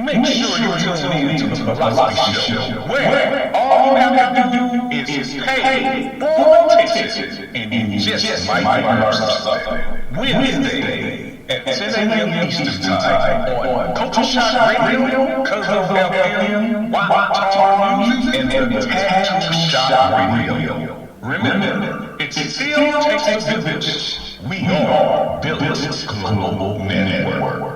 Make sure you tune in to the Philosophy Show, where all you have to do is pay for tickets and you just might learn something. Wednesday at 10 a.m. Eastern Time on Culture Shock Radio, Cousin FM, Watt Music, and the Tattoo Shop Radio. Remember, it still takes a village. We are Village Global Network.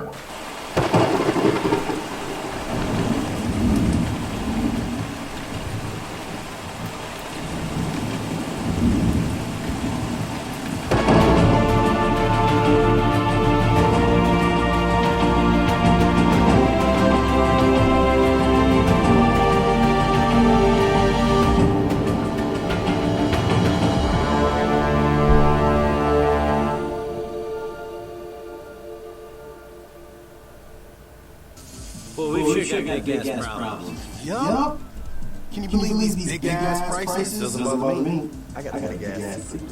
Gas problem. Yup. Can you believe these big gas prices? Doesn't bother me. I got a gas secret.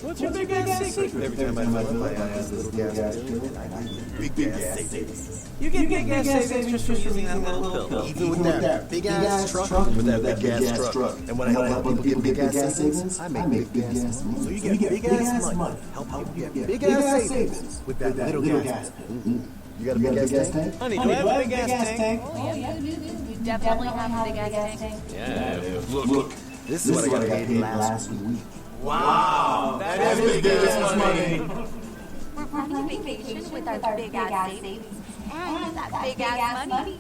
What's your big gas secret? Every time I have this little gas pill, I get big gas savings. You get big gas savings just for using that little pill. Even with that big ass truck. With that big gas truck. And when I help people get big gas savings, I make big gas money. So you get big gas money. Help you get big gas savings with that little gas pill. You got a big gas tank? Honey, do I have a big gas tank? Oh, yeah, you do. You definitely have a big gas tank. Yeah. Look. This is what I got paid last week. Wow. That is big gas money. We're planning a vacation with our big gas savings and that big gas money.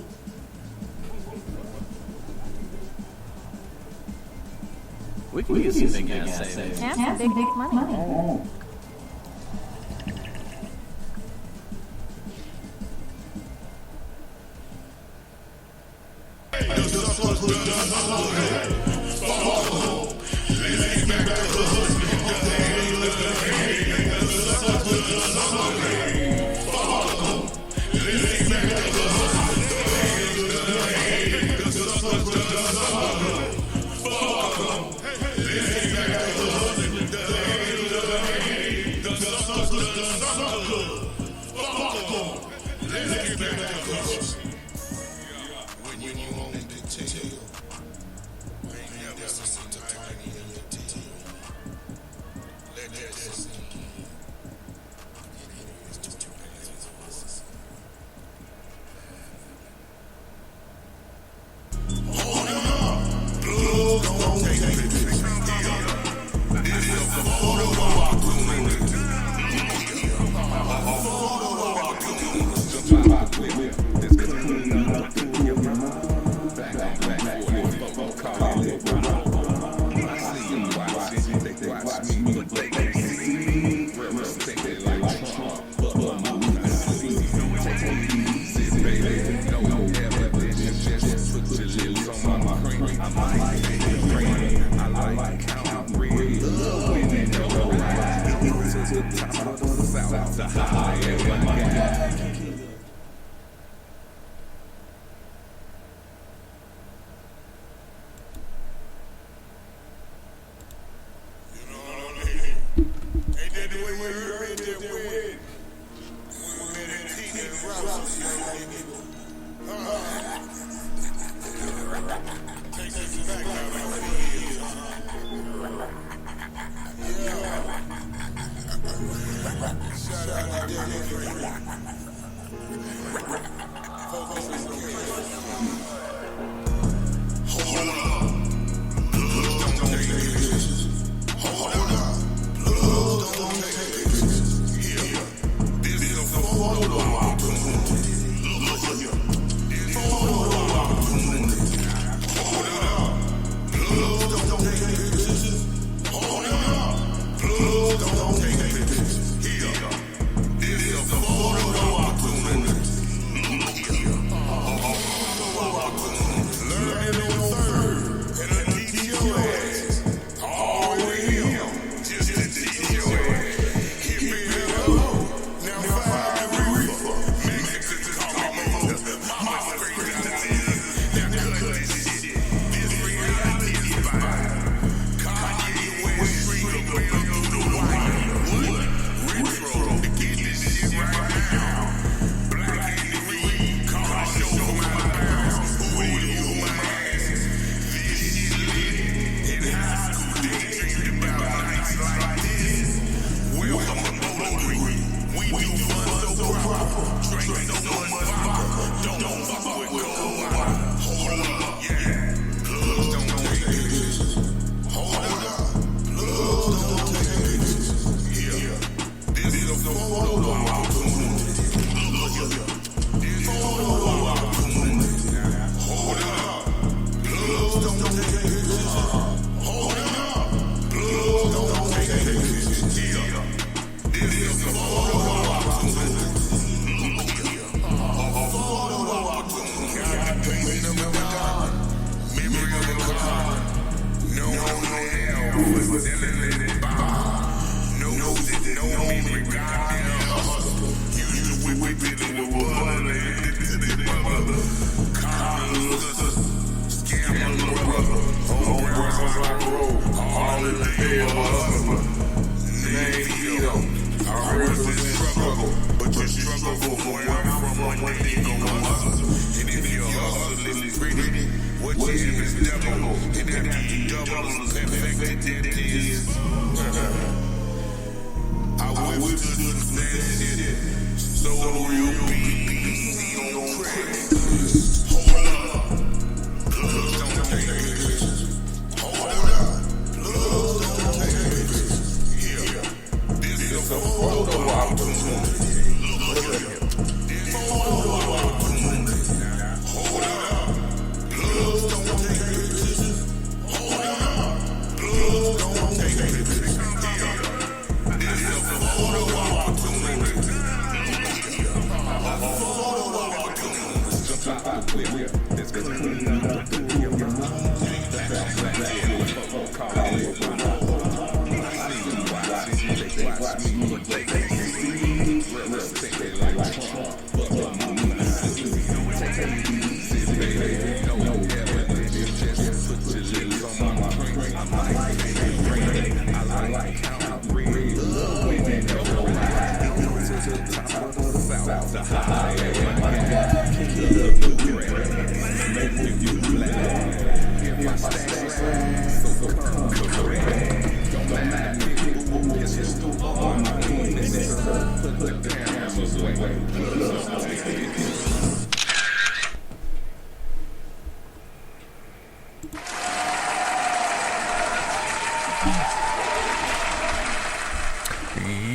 We can use some big gas savings. And some big money. Oh. Don't take pictures. Here, this is the photo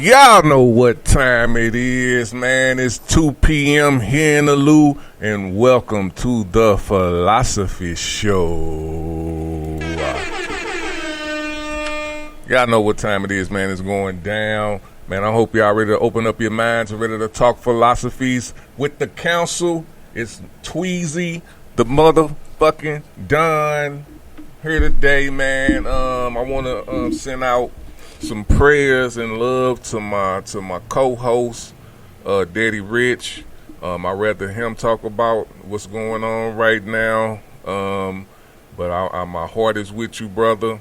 Y'all know what time it is, man. It's 2 p.m. here in the Lou, and welcome to the Philosophy Show. Y'all know what time it is, man. It's going down. Man, I hope y'all ready to open up your minds and ready to talk philosophies with the council. It's Tweezy, the motherfucking Don, here today, man. I want to send out some prayers and love to my co-host, Daddy Rich. I'd rather him talk about what's going on right now. But my heart is with you, brother.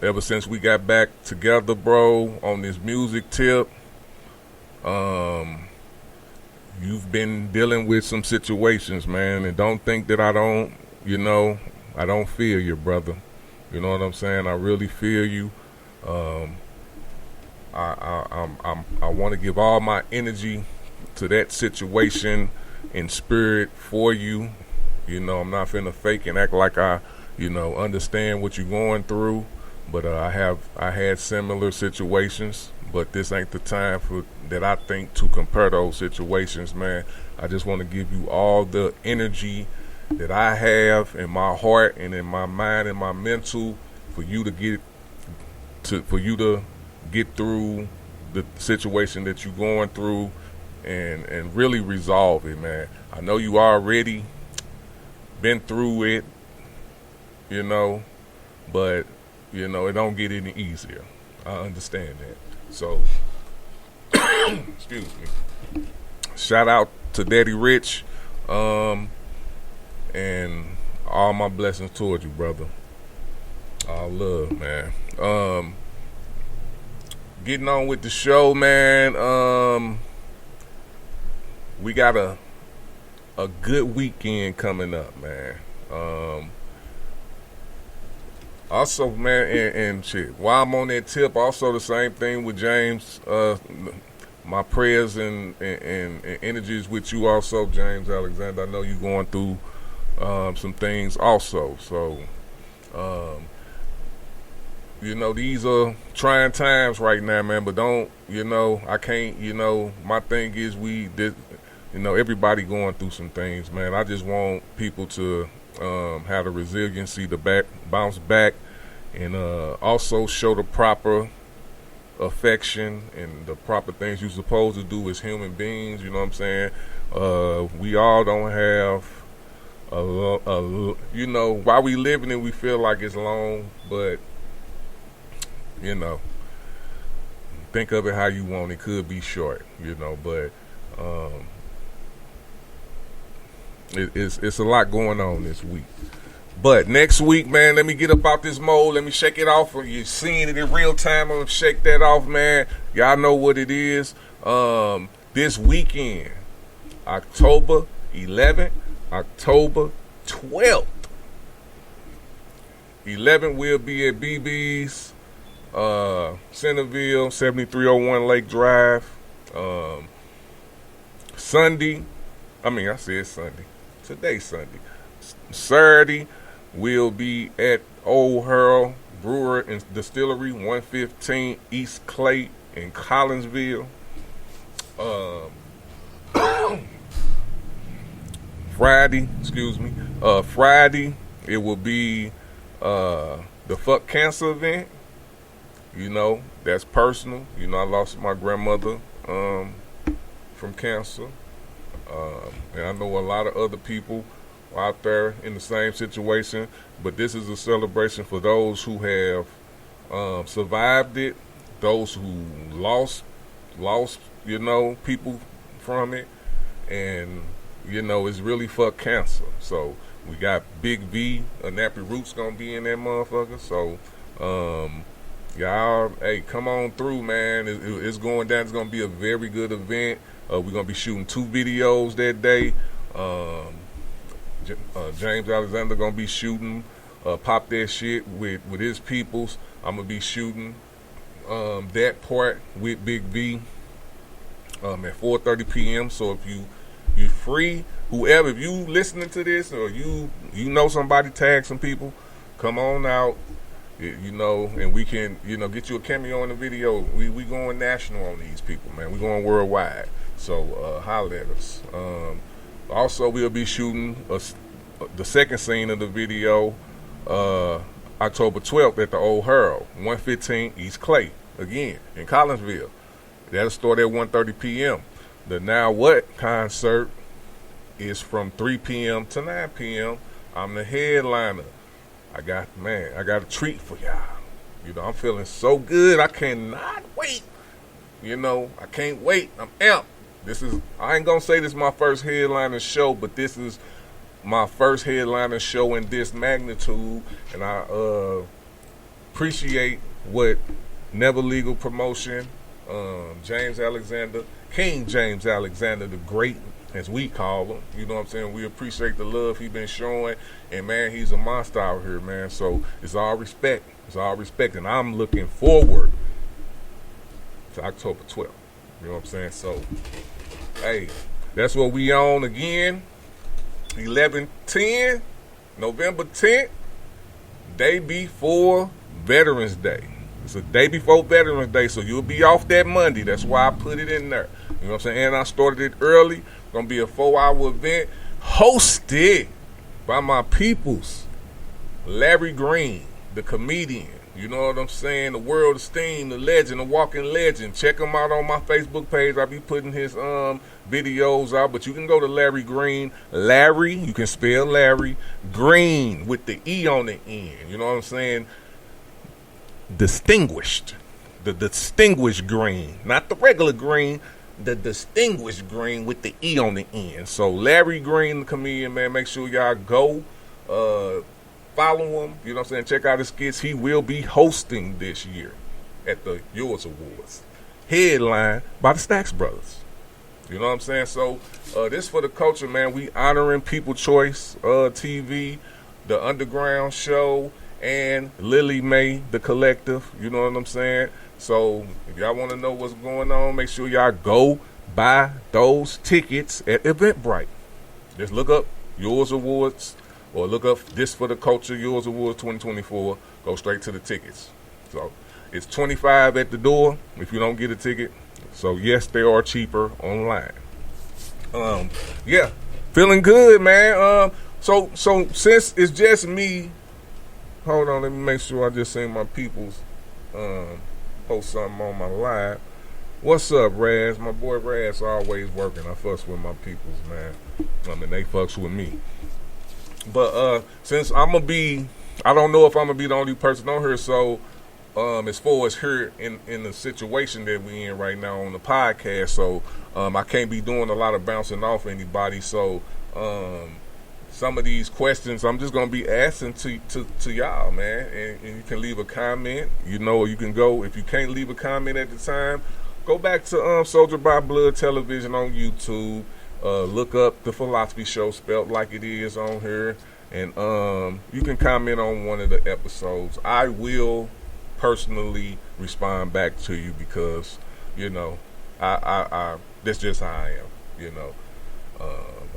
Ever since we got back together, bro, on this music tip, you've been dealing with some situations, man. And don't think that I don't feel you, brother. You know what I'm saying? I really feel you. I want to give all my energy to that situation in spirit for you. You know, I'm not finna fake and act like I understand what you're going through. But I had similar situations, but this ain't the time that I think to compare those situations, man. I just want to give you all the energy that I have in my heart and in my mind and my mental for you to get through the situation that you're going through and really resolve it, man. I know you already been through it, but it don't get any easier. I understand that. So excuse me. Shout out to Daddy Rich, and all my blessings towards you, brother. All love, man. Getting on with the show, man. We got a good weekend coming up, man. Also, man, and shit, while I'm on that tip, also the same thing with James. My prayers and energies with you also, James Alexander. I know you're going through some things also. So, these are trying times right now, man. But don't, I can't, my thing is everybody going through some things, man. I just want people to have the resiliency to bounce back and also show the proper affection and the proper things you're supposed to do as human beings. You know what I'm saying? We all don't have you know, while we living it, we feel like it's long, but you know, think of it how you want. It could be short, you know, but it's a lot going on this week. But next week, man, let me get up out this mold. Let me shake it off. You're seeing it in real time. I'm going to shake that off, man. Y'all know what it is. This weekend, October 11th, October 12th. 11th will be at BB's, Centerville, 7301 Lake Drive. Sunday, I said Sunday. Today's Sunday. Saturday, we'll be at Old Hurl Brewer and Distillery, 115 East Clay in Collinsville. Friday, it will be the Fuck Cancer event. You know, that's personal. You know, I lost my grandmother from cancer. And I know a lot of other people out there in the same situation, but this is a celebration for those who have survived it, those who lost, you know, people from it, and you know, it's really fuck cancer. So we got Big V, Nappy Roots gonna be in that motherfucker. So y'all, hey, come on through, man. It's going down. It's gonna be a very good event. We're gonna be shooting 2 videos that day. James Alexander gonna be shooting Pop That Shit with his peoples. I'm gonna be shooting that part with Big V at 4:30 p.m. So if you free, whoever, if you listening to this or you know somebody, tag some people, come on out, you know, and we can, you know, get you a cameo in the video. We going national on these people, man. We going worldwide. So holler at us. Also, we'll be shooting the second scene of the video October 12th at the Old Hurl, 115 East Clay, again, in Collinsville. That'll start at 1:30 p.m. The Now What concert is from 3 p.m. to 9 p.m. I'm the headliner. I got a treat for y'all. You know, I'm feeling so good. I cannot wait. You know, I can't wait. I'm amped. I ain't gonna say this is my first headliner show, but this is my first headliner show in this magnitude, and I appreciate what Never Legal Promotion, James Alexander, King James Alexander the Great, as we call him. You know what I'm saying? We appreciate the love he been showing, and man, he's a monster out here, man. So it's all respect. And I'm looking forward to October 12th. You know what I'm saying? So, hey, that's what we on again. 11/10, November 10th, day before Veterans Day. It's a day before Veterans Day, so you'll be off that Monday. That's why I put it in there. You know what I'm saying? And I started it early. Gonna be a 4-hour event hosted by my peoples, Larry Green, the comedian. You know what I'm saying? The world esteemed, the legend, the walking legend. Check him out on my Facebook page. I'll be putting his videos out. But you can go to Larry Green. Larry, you can spell Larry Green with the E on the end. You know what I'm saying? Distinguished. The distinguished green. Not the regular green. The distinguished green with the E on the end. So Larry Green, the comedian, man. Make sure y'all go. Follow him, you know what I'm saying? Check out his skits. He will be hosting this year at the Yours Awards. Headline by the Stax Brothers. You know what I'm saying? So, this for the culture, man. We honoring People Choice TV, the Underground Show, and Lily Mae, the Collective. You know what I'm saying? So, if y'all want to know what's going on, make sure y'all go buy those tickets at Eventbrite. Just look up Yours Awards. Or look up This for the Culture, Yours Awards 2024. Go straight to the tickets. So it's $25 at the door if you don't get a ticket. So yes, they are cheaper online. Yeah, feeling good, man. So since it's just me, hold on, let me make sure I just seen my peoples post something on my live. What's up, Raz? My boy Raz always working. I fucks with my peoples, man. I mean, they fucks with me. But since I don't know if I'm gonna be the only person on here. So as far as here in the situation that we in right now on the podcast, so I can't be doing a lot of bouncing off anybody. So some of these questions I'm just gonna be asking to y'all, man, and you can leave a comment, or you can go, if you can't leave a comment at the time, go back to Soldier by Blood Television on YouTube, look up the Philosophy Show spelled like it is on here, and you can comment on one of the episodes. I will personally respond back to you because I that's just how I am.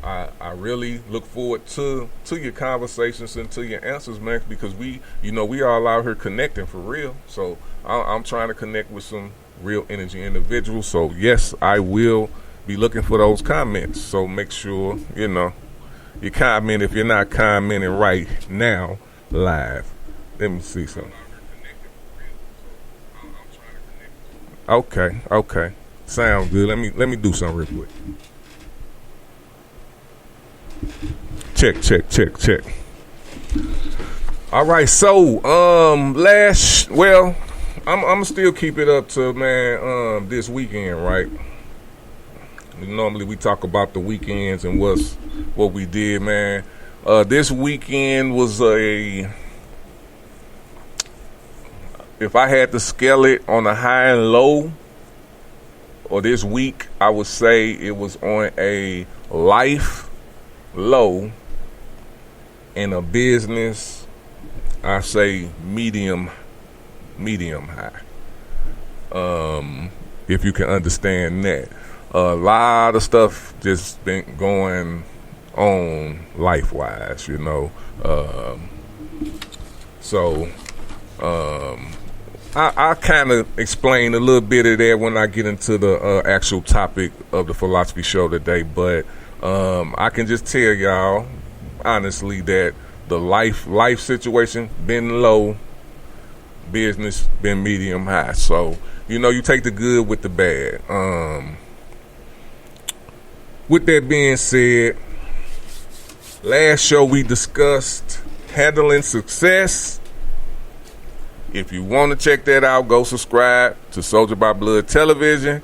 I really look forward to your conversations and to your answers, man, because we all out here connecting for real. So I'm trying to connect with some real energy individuals. So yes, I will be looking for those comments. So make sure you comment if you're not commenting right now live. Let me see something. Okay. Sounds good. Let me do something real quick. Check. All right, so I'm still keep it up to, man, this weekend, right? Normally we talk about the weekends and what we did, man. This weekend was if I had to scale it on a high and low, or this week, I would say it was on a life low, and a business, I say medium high. If you can understand that. A lot of stuff just been going on life-wise, I kind of explain a little bit of that when I get into the actual topic of the Philosophy Show today, but I can just tell y'all honestly that the life situation been low, business been medium high. So you take the good with the bad. With that being said, last show we discussed handling success. If you want to check that out, go subscribe to Soldier by Blood Television,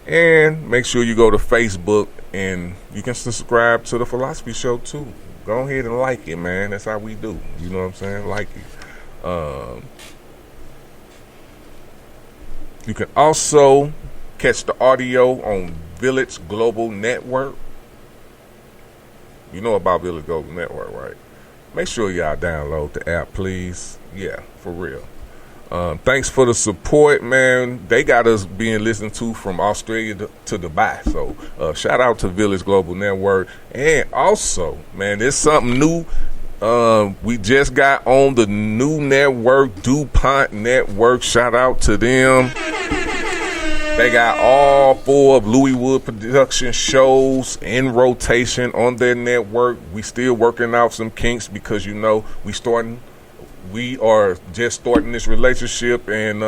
and make sure you go to Facebook and you can subscribe to the Philosophy Show too. Go ahead and like it, man. That's how we do. You know what I'm saying? Like it. You can also catch the audio on Village Global Network. You know about Village Global Network, right? Make sure y'all download the app, please. Yeah, for real. Thanks for the support, man. They got us being listened to from Australia to Dubai. So shout out to Village Global Network. And also, man, there's something new. We just got on the new network, DuPont Network. Shout out to them. They got all 4 of Louis Wood production shows in rotation on their network. We still working out some kinks because we are just starting this relationship, and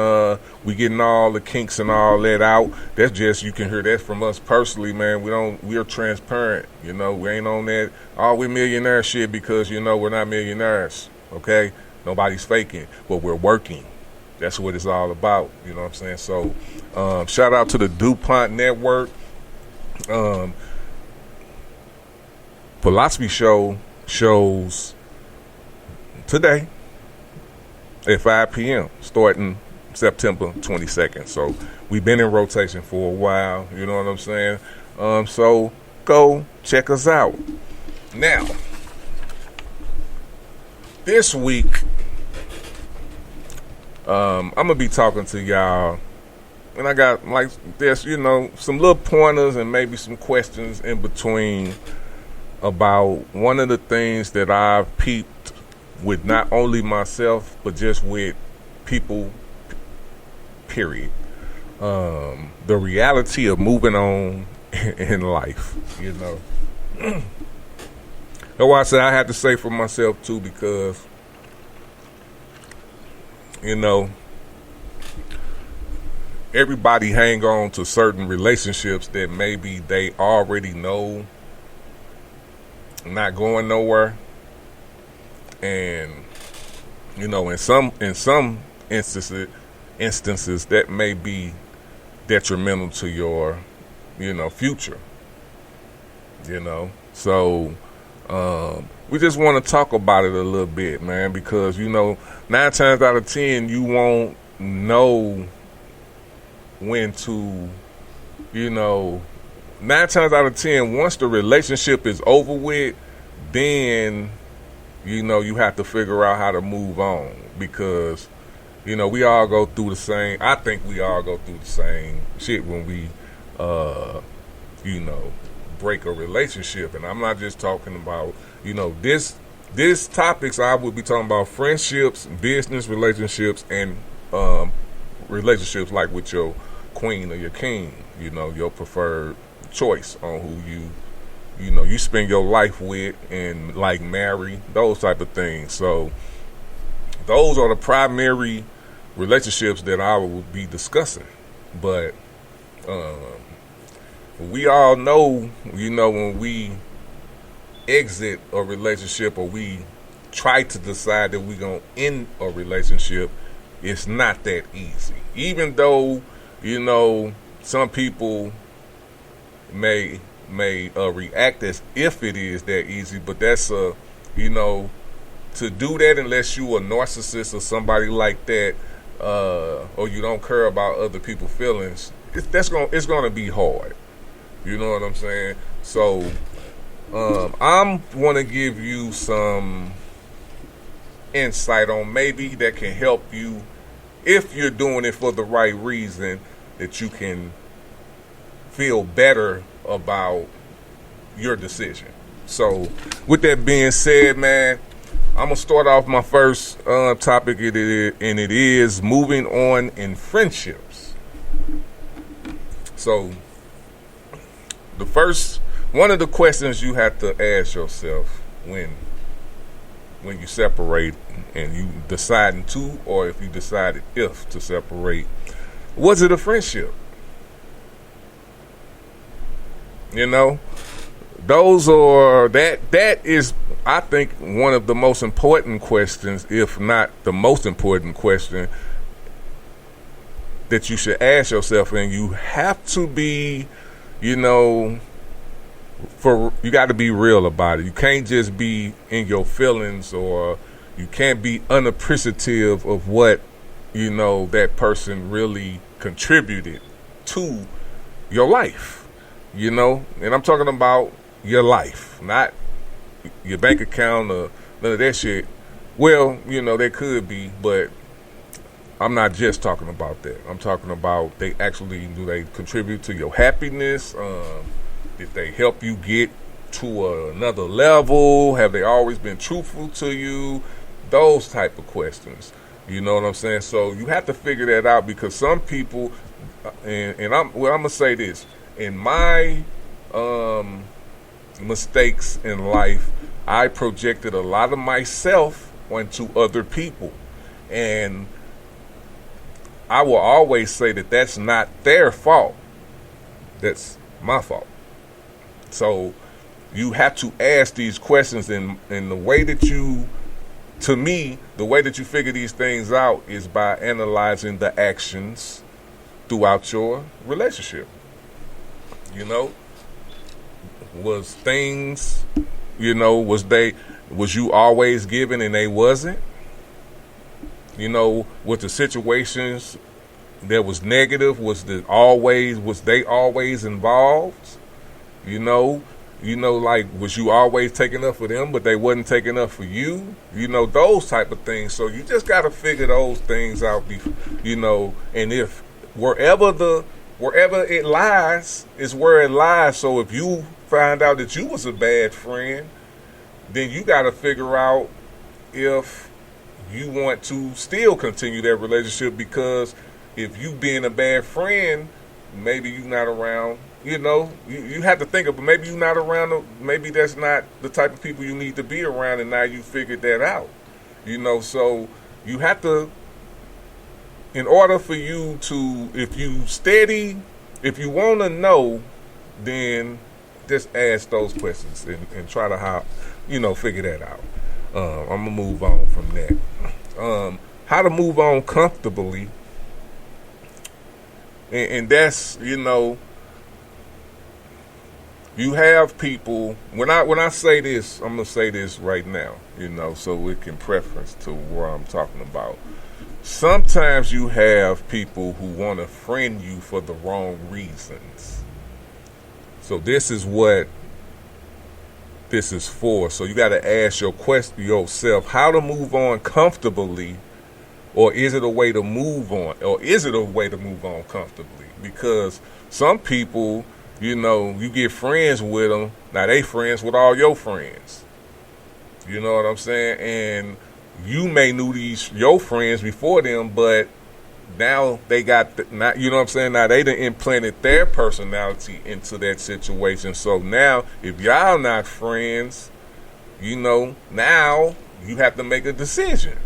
we getting all the kinks and all that out. That's just, you can hear that from us personally, man. We are transparent, we ain't on that, we're millionaire shit because, we're not millionaires, okay? Nobody's faking, but we're working. That's what it's all about, you know what I'm saying? So, shout out to the DuPont Network. Philosophy Show shows today at 5 p.m. starting September 22nd. So we've been in rotation for a while, you know what I'm saying? So go check us out. Now, this week, I'm going to be talking to y'all, and I got there's, some little pointers and maybe some questions in between about one of the things that I've peeped with not only myself, but just with people, period. The reality of moving on in life, That's why I said I had to say for myself too, because, everybody hang on to certain relationships that maybe they already know not going nowhere. And you know, in some instances that may be detrimental to your, you know, future. You know, so we just want to talk about it a little bit, man, because, you know, 9 times out of 10 you won't know when to, you know, 9 times out of 10, once the relationship is over with, then, you know, you have to figure out how to move on, because, you know, we all go through the same, I think we all go through the same shit when we, you know, break a relationship. And I'm not just talking about, you know, this topics, I would be talking about friendships, business relationships, and relationships like with your queen or your king, you know, your preferred choice on who you know, you spend your life with and like marry, those type of things. So those are the primary relationships that I will be discussing. But we all know, you know, when we exit a relationship or we try to decide that we're going to end a relationship, it's not that easy. Even though, you know, some people may react as if it is that easy, but that's you know, to do that unless you a narcissist or somebody like that, or you don't care about other people's feelings, it's gonna be hard. You know what I'm saying? So I'm want to give you some insight on maybe that can help you, if you're doing it for the right reason, that you can feel better about your decision. So with that being said, man, I'm gonna start off my first topic, and it is moving on in friendships. So one of the questions you have to ask yourself when you separate and you deciding to, or if you decided if to separate, was it a friendship? You know, that is, I think, one of the most important questions, if not the most important question that you should ask yourself. And you have to be, you know, you got to be real about it. You can't just be in your feelings, or you can't be unappreciative of what, you know, that person really contributed to your life. You know, and I'm talking about your life, not your bank account or none of that shit. Well, you know, they could be, but I'm not just talking about that. I'm talking about do they contribute to your happiness? Did they help you get to another level? Have they always been truthful to you? Those type of questions. You know what I'm saying? So you have to figure that out, because some people, and I'm gonna say this. In my mistakes in life, I projected a lot of myself onto other people. And I will always say that that's not their fault. That's my fault. So you have to ask these questions, in the way that to me, the way that you figure these things out is by analyzing the actions throughout your relationship. You know, was things, you know, was you always giving and they wasn't? You know, was the situations that was negative, was they always involved? You know, like, was you always taking up for them, but they wasn't taking up for you? You know, those type of things. So you just got to figure those things out, you know, and if wherever it lies is where it lies. So if you find out that you was a bad friend, then you got to figure out if you want to still continue that relationship, because if you being a bad friend, maybe you're not around, you know, you have to think of, maybe you're not around, maybe that's not the type of people you need to be around, and now you figured that out, you know. So you have to, in order for you to, if you want to know, then just ask those questions and try to, you know, figure that out. I'm gonna move on from that. How to move on comfortably, and that's, you know, you have people. When I say this, I'm gonna say this right now, you know, so it can preference to what I'm talking about. Sometimes you have people who want to friend you for the wrong reasons. So this is what this is for. So you got to ask yourself how to move on comfortably, or is it a way to move on, or is it a way to move on comfortably? Because some people, you know, you get friends with them. Now they friends with all your friends. You know what I'm saying? And you may knew your friends before them, but now they got, you know what I'm saying? Now they done implanted their personality into that situation. So now if y'all not friends, you know, now you have to make a decision.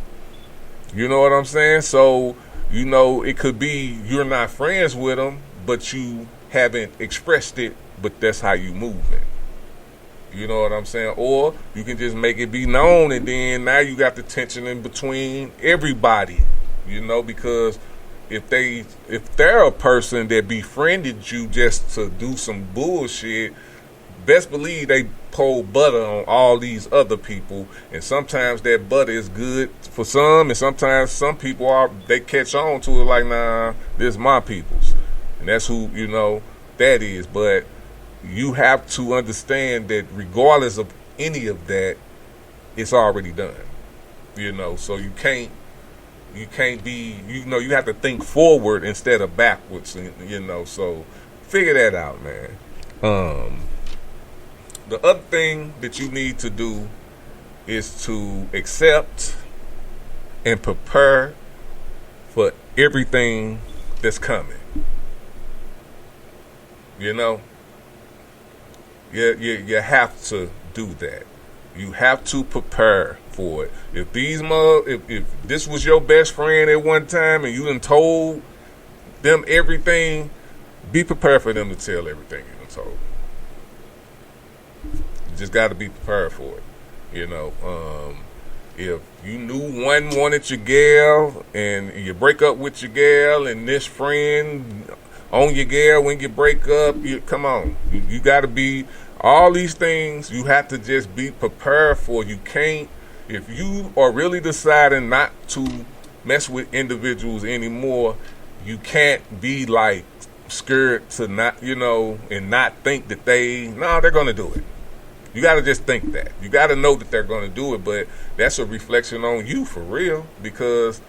You know what I'm saying? So, you know, it could be you're not friends with them, but you haven't expressed it, but that's how you moving. You know what I'm saying? Or you can just make it be known, and then now you got the tension in between everybody, you know, because if they're a person that befriended you just to do some bullshit, best believe they pour butter on all these other people, and sometimes that butter is good for some, and sometimes some people they catch on to it like, nah, this is my people's, and that's who, you know, that is. But you have to understand that regardless of any of that, it's already done, you know. So you can't be, you know, you have to think forward instead of backwards, you know. So figure that out, man. The other thing that you need to do is to accept and prepare for everything that's coming. You know, you have to do that. You have to prepare for it. If this was your best friend at one time and you done told them everything, be prepared for them to tell everything you done told. You just got to be prepared for it. You know, if you knew one wanted your gal and you break up with your gal, and this friend on your gal when you break up, come on. You got to be, all these things you have to just be prepared for. You can't, if you are really deciding not to mess with individuals anymore, you can't be like scared to not, you know, and not think that they're going to do it. You got to just think that. You got to know that they're going to do it, but that's a reflection on you for real, because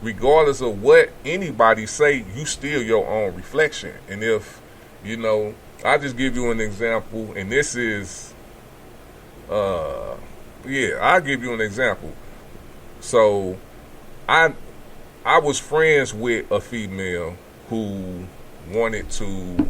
regardless of what anybody say, you still your own reflection. And if, you know, I'll just give you an example, and this is, I'll give you an example. So, I was friends with a female who wanted to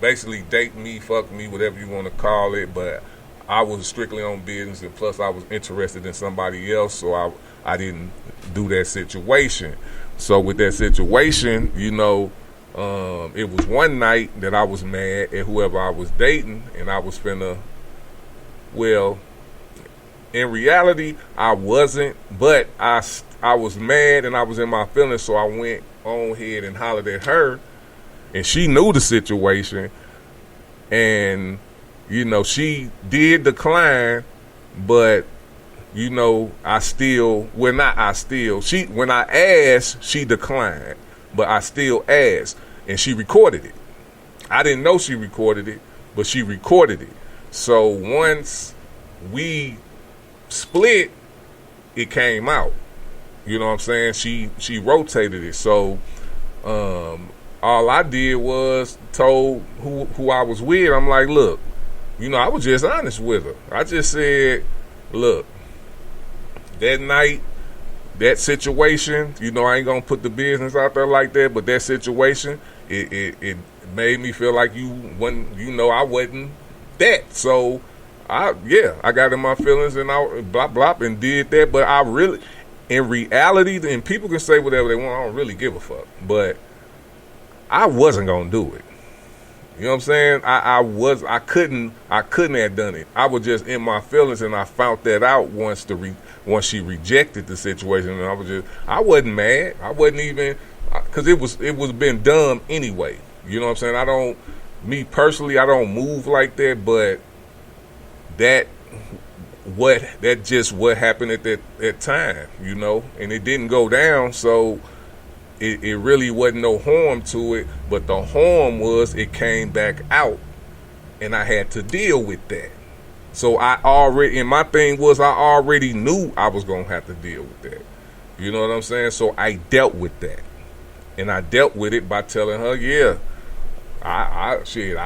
basically date me, fuck me, whatever you want to call it, but I was strictly on business, and plus I was interested in somebody else, so I didn't do that situation. So with that situation, you know, it was one night that I was mad at whoever I was dating, and I was finna, well, in reality, I wasn't, but I was mad and I was in my feelings, so I went on ahead and hollered at her, and she knew the situation, and, you know, she did decline, but, you know, when I asked, she declined, but I still asked, and she recorded it. I didn't know she recorded it, but she recorded it. So once we split, it came out. You know what I'm saying? She rotated it. So all I did was told who I was with. I'm like, look, you know, I was just honest with her. I just said, look, that night, that situation, you know, I ain't gonna put the business out there like that, but that situation, it made me feel like I wasn't that. So I got in my feelings, and I blah blah and did that. But I really, in reality, and people can say whatever they want, I don't really give a fuck. But I wasn't gonna do it. You know what I'm saying? I couldn't have done it. I was just in my feelings, and I found that out once she rejected the situation, and I wasn't mad. I wasn't even, because it was been done anyway. You know what I'm saying? Me personally, I don't move like that, but that's just what happened at that time, you know, and it didn't go down, so it really wasn't no harm to it, but the harm was it came back out, and I had to deal with that. So my thing was I already knew I was going to have to deal with that. You know what I'm saying? So I dealt with that, and I dealt with it by telling her, yeah, I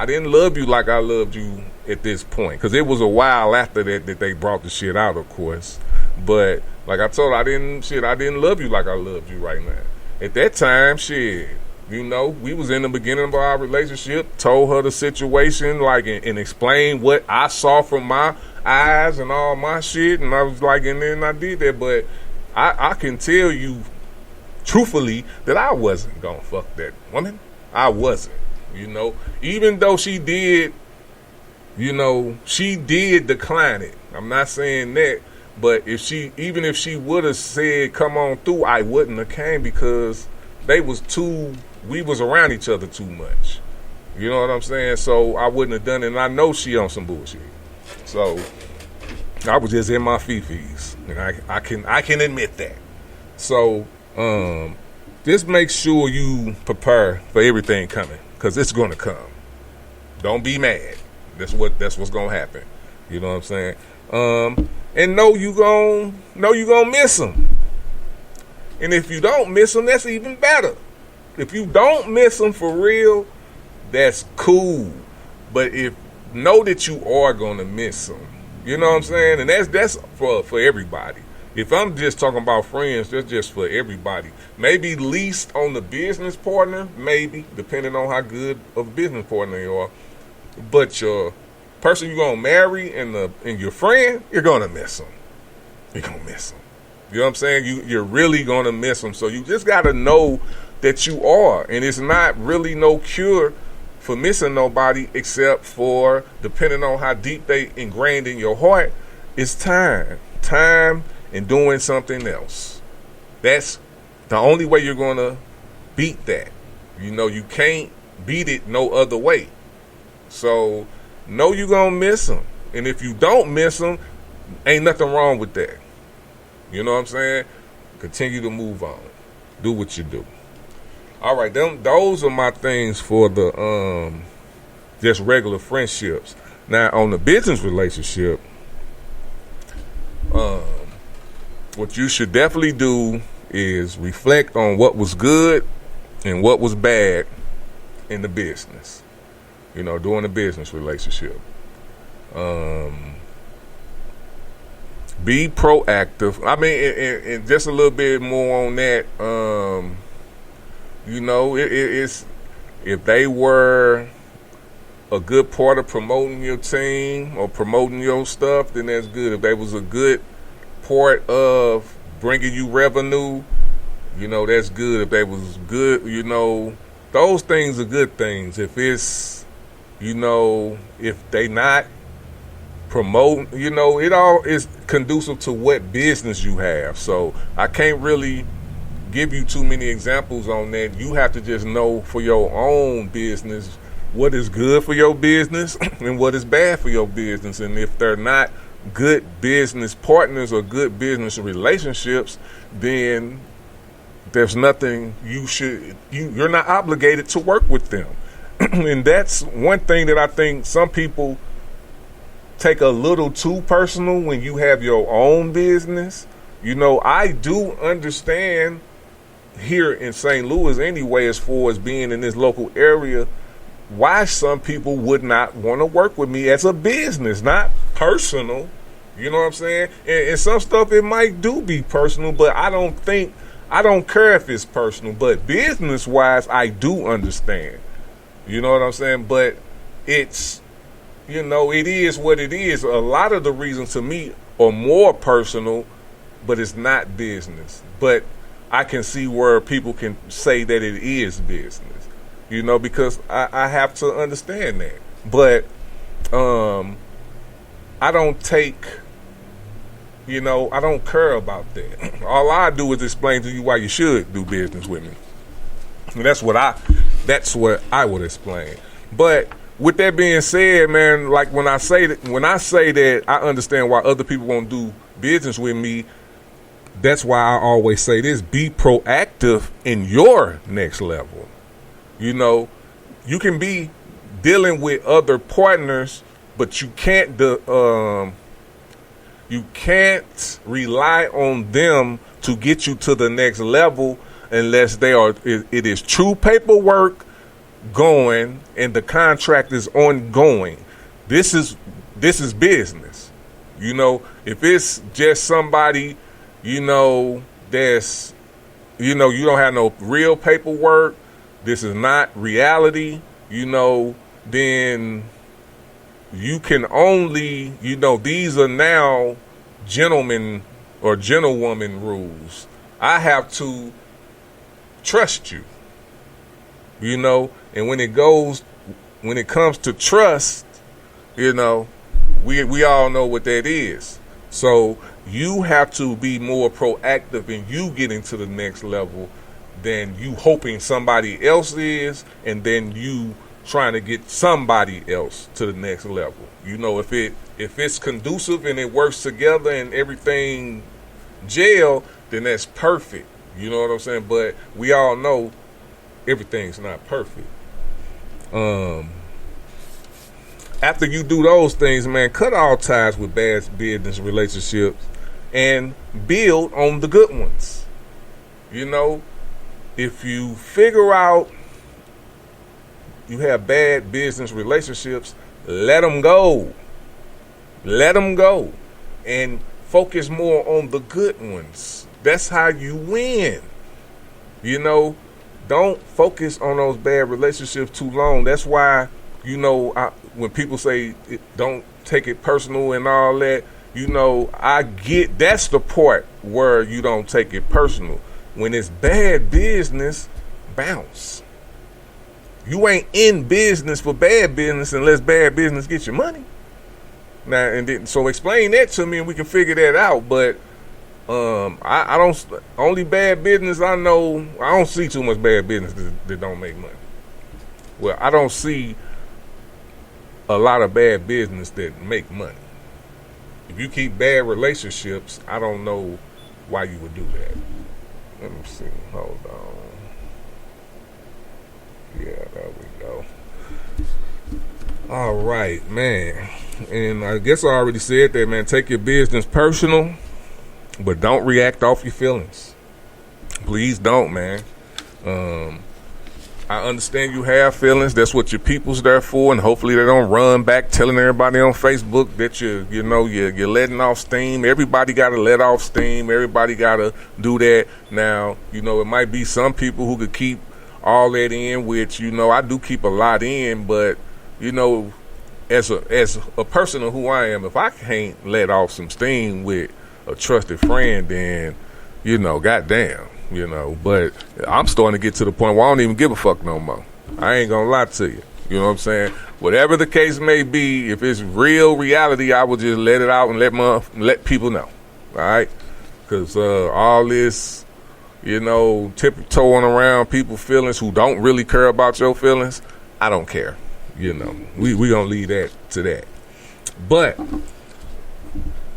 didn't love you like I loved you at this point, because it was a while after that they brought the shit out, of course. But like I told her, I didn't love you like I loved you right now. At that time, you know, we was in the beginning of our relationship. Told her the situation, like, and explained what I saw from my eyes and all my shit, and I was like, and then I did that. But I can tell you truthfully that I wasn't gonna fuck that woman. I wasn't. You know, even though she did decline it. I'm not saying that, but if she would have said come on through, I wouldn't have came, because we was around each other too much. You know what I'm saying? So I wouldn't have done it, and I know she on some bullshit. So I was just in my fifis, and I can admit that. So just make sure you prepare for everything coming, because it's gonna come. Don't be mad. That's what's gonna happen. You know what I'm saying? And know you gonna miss them. And if you don't miss them, that's even better. If you don't miss them for real, that's cool. But know that you are gonna miss them. You know what I'm saying? And that's for everybody. If I'm just talking about friends, that's just for everybody. Maybe least on the business partner, maybe, depending on how good of a business partner you are. But your person you're going to marry and your friend, you're going to miss them. You're going to miss them. You know what I'm saying? You're really going to miss them. So you just got to know that you are. And it's not really no cure for missing nobody, except for, depending on how deep they ingrained in your heart, it's time. Time and doing something else. That's the only way you're going to beat that. You know, you can't beat it no other way. So know you're going to miss them. And if you don't miss them, ain't nothing wrong with that. You know what I'm saying? Continue to move on. Do what you do. All right, those are my things for the just regular friendships. Now, on the business relationship, what you should definitely do is reflect on what was good and what was bad in the business. You know, during the business relationship. Be proactive. I mean, and just a little bit more on that. You know, it's if they were a good part of promoting your team or promoting your stuff, then that's good. If they was a good part of bringing you revenue, you know, that's good. If they was good, you know, those things are good things. If it's, you know, if they not promoting, you know, it all is conducive to what business you have. So I can't really give you too many examples on that. You have to just know for your own business what is good for your business and what is bad for your business. And if they're not good business partners or good business relationships, then there's nothing you're not obligated to work with them. And that's one thing that I think some people take a little too personal when you have your own business. You know, I do understand here in St. Louis anyway, as far as being in this local area, why some people would not want to work with me as a business, not personal. You know what I'm saying? And some stuff, it might do be personal, but I don't care if it's personal, but business wise, I do understand. You know what I'm saying? But it's, you know, it is what it is. A lot of the reasons to me are more personal, but it's not business. But I can see where people can say that it is business. you know, because I have to understand that. But I don't take, you know, I don't care about that. All I do is explain to you why you should do business with me. And that's what I would explain. But with that being said, man, like when I say that I understand why other people won't do business with me, that's why I always say this: be proactive in your next level. You know, you can be dealing with other partners, but you can't rely on them to get you to the next level unless it is true paperwork going and the contract is ongoing. This is business. You know, if it's just somebody, you know, that's, you know, you don't have no real paperwork, this is not reality, you know, then you can only, you know, these are now gentlemen or gentlewoman rules. I have to trust you, you know, and when it comes to trust, you know, we all know what that is. So you have to be more proactive in you getting to the next level than you hoping somebody else is, and then you trying to get somebody else to the next level. You know, if it's conducive and it works together and everything gel, then that's perfect. You know what I'm saying? But we all know everything's not perfect. After you do those things, man, cut all ties with bad business relationships and build on the good ones. You know, if you figure out you have bad business relationships, let them go. Let them go. And focus more on the good ones. That's how you win. You know, don't focus on those bad relationships too long. That's why, you know, when people say don't take it personal and all that, you know, I get that's the part where you don't take it personal. When it's bad business, bounce. You ain't in business for bad business unless bad business gets your money. Now, and then, so explain that to me and we can figure that out. But I don't, only bad business I know, I don't see too much bad business that don't make money. Well, I don't see a lot of bad business that make money. If you keep bad relationships, I don't know why you would do that. Let me see. Hold on. Yeah, there we go. All right, man. And I guess I already said that, man. Take your business personal, but don't react off your feelings. Please don't, man. I understand you have feelings. That's what your people's there for, and hopefully they don't run back telling everybody on Facebook that you're letting off steam. Everybody got to let off steam. Everybody got to do that. Now, you know, it might be some people who could keep all that in, which, you know, I do keep a lot in, but, you know, as a person of who I am, if I can't let off some steam with a trusted friend, then, you know, goddamn. You know, but I'm starting to get to the point where I don't even give a fuck no more. I ain't gonna lie to you. You know what I'm saying? Whatever the case may be, if it's real reality, I will just let it out and let people know. All right? Because all this, you know, tiptoeing around people's feelings who don't really care about your feelings, I don't care. You know, we gonna leave that to that. But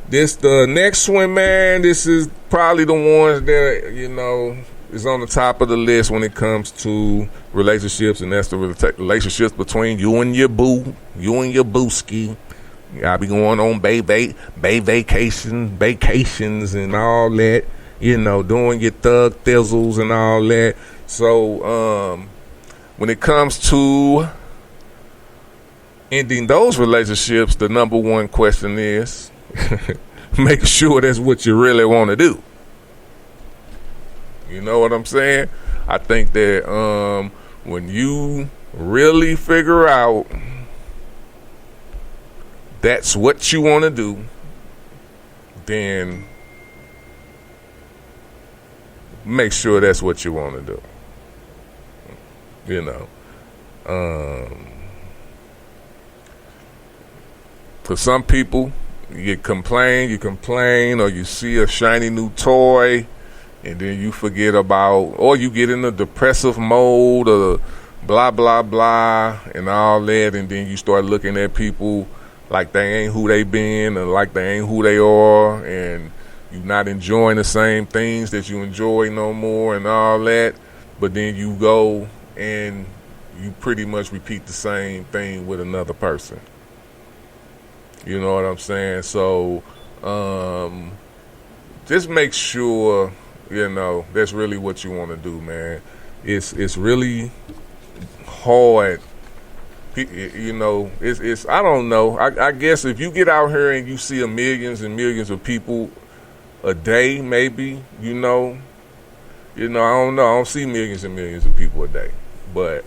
the next one, man, this is probably the ones that, you know, is on the top of the list when it comes to relationships, and that's the relationships between you and your boo, you and your booski. Y'all be going on vacations and all that, you know, doing your thug thizzles and all that. So when it comes to ending those relationships, the number one question is make sure that's what you really want to do. You know what I'm saying? I think that when you really figure out that's what you want to do, then make sure that's what you want to do. You know, For some people, you complain, or you see a shiny new toy, and then you forget about, or you get in a depressive mode, or blah, blah, blah, and all that, and then you start looking at people like they ain't who they been, and like they ain't who they are, and you're not enjoying the same things that you enjoy no more, and all that. But then you go and you pretty much repeat the same thing with another person. You know what I'm saying? So just make sure, that's really what you want to do, man. It's really hard. It's I don't know. I guess if you get out here and you see millions and millions of people a day, maybe, I don't know. I don't see millions and millions of people a day. But,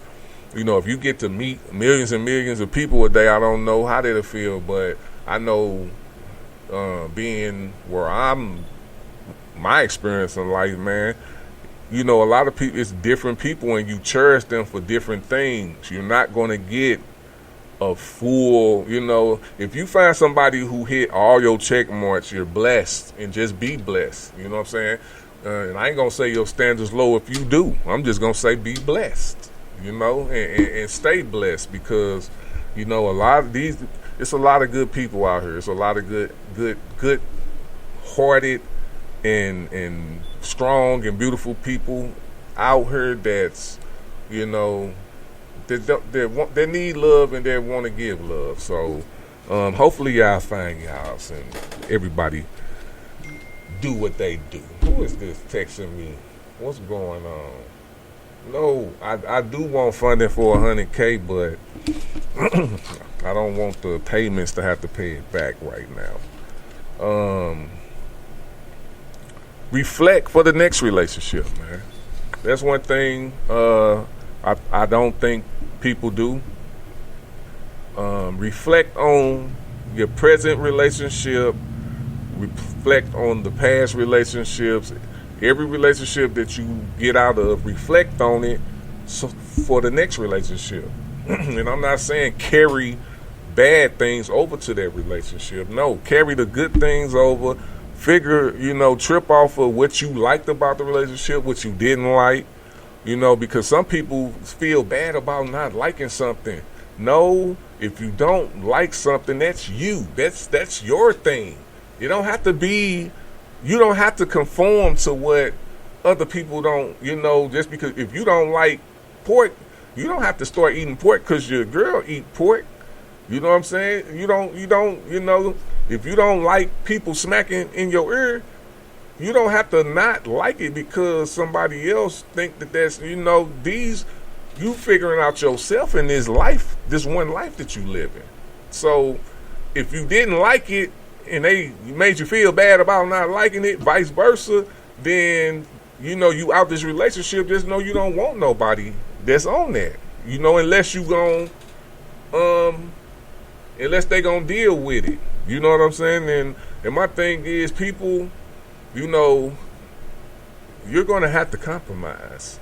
if you get to meet millions and millions of people a day, I don't know how that'll feel. But I know being where my experience in life, man, a lot of people, it's different people, and you cherish them for different things. You're not going to get a full, if you find somebody who hit all your check marks, you're blessed, and just be blessed. You know what I'm saying? And I ain't going to say your standards low if you do. I'm just going to say be blessed, and stay blessed, because, a lot of these, it's a lot of good people out here. It's a lot of good hearted and strong and beautiful people out here that's, that need love and that want to give love. So hopefully y'all find y'all and everybody do what they do. Who is this texting me? What's going on? No, I do want funding for $100K, but I don't want the payments to have to pay it back right now. Reflect for the next relationship, man. That's one thing I don't think people do. Reflect on your present relationship. Reflect on the past relationships. Every relationship that you get out of, reflect on it for the next relationship. And I'm not saying carry bad things over to that relationship. No, carry the good things over. Figure, trip off of what you liked about the relationship, what you didn't like, because some people feel bad about not liking something. No, if you don't like something, that's you. That's your thing. You don't have to conform to what other people don't, just because if you don't like pork, you don't have to start eating pork because your girl eat pork. You know what I'm saying? If you don't like people smacking in your ear, you don't have to not like it because somebody else think that's, you figuring out yourself in this life, this one life that you live in. So if you didn't like it and they made you feel bad about not liking it, vice versa, then, you out this relationship, just know you don't want nobody that's on that, unless you unless they gonna deal with it. You know what I'm saying? And my thing is, people, you're going to have to compromise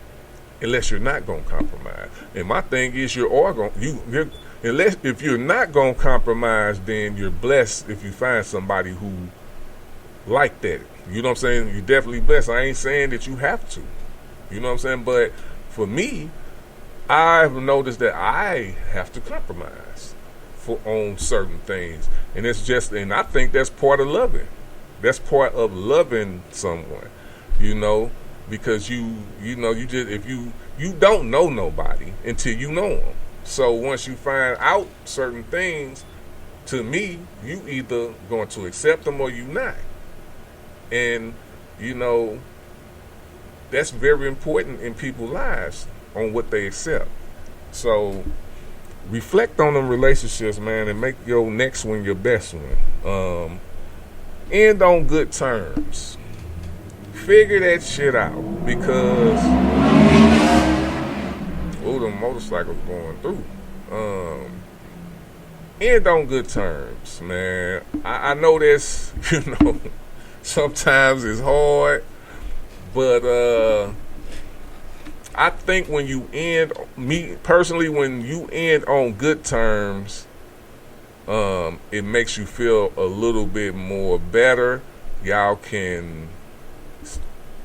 unless you're not going to compromise. And my thing is, unless if you're not going to compromise, then you're blessed if you find somebody who like that. You know what I'm saying? You're definitely blessed. I ain't saying that you have to. You know what I'm saying? But for me, I've noticed that I have to compromise on certain things, and and I think that's part of loving. That's part of loving someone, because you just, if you don't know nobody until you know them. So once you find out certain things, to me, you either going to accept them or you not. And that's very important in people's lives on what they accept. So reflect on them relationships, man, and make your next one your best one. End on good terms. Figure that shit out, because the motorcycle's going through. End on good terms, man. I know that's, sometimes it's hard, but I think when you end, me personally, when you end on good terms, it makes you feel a little bit more better. Y'all can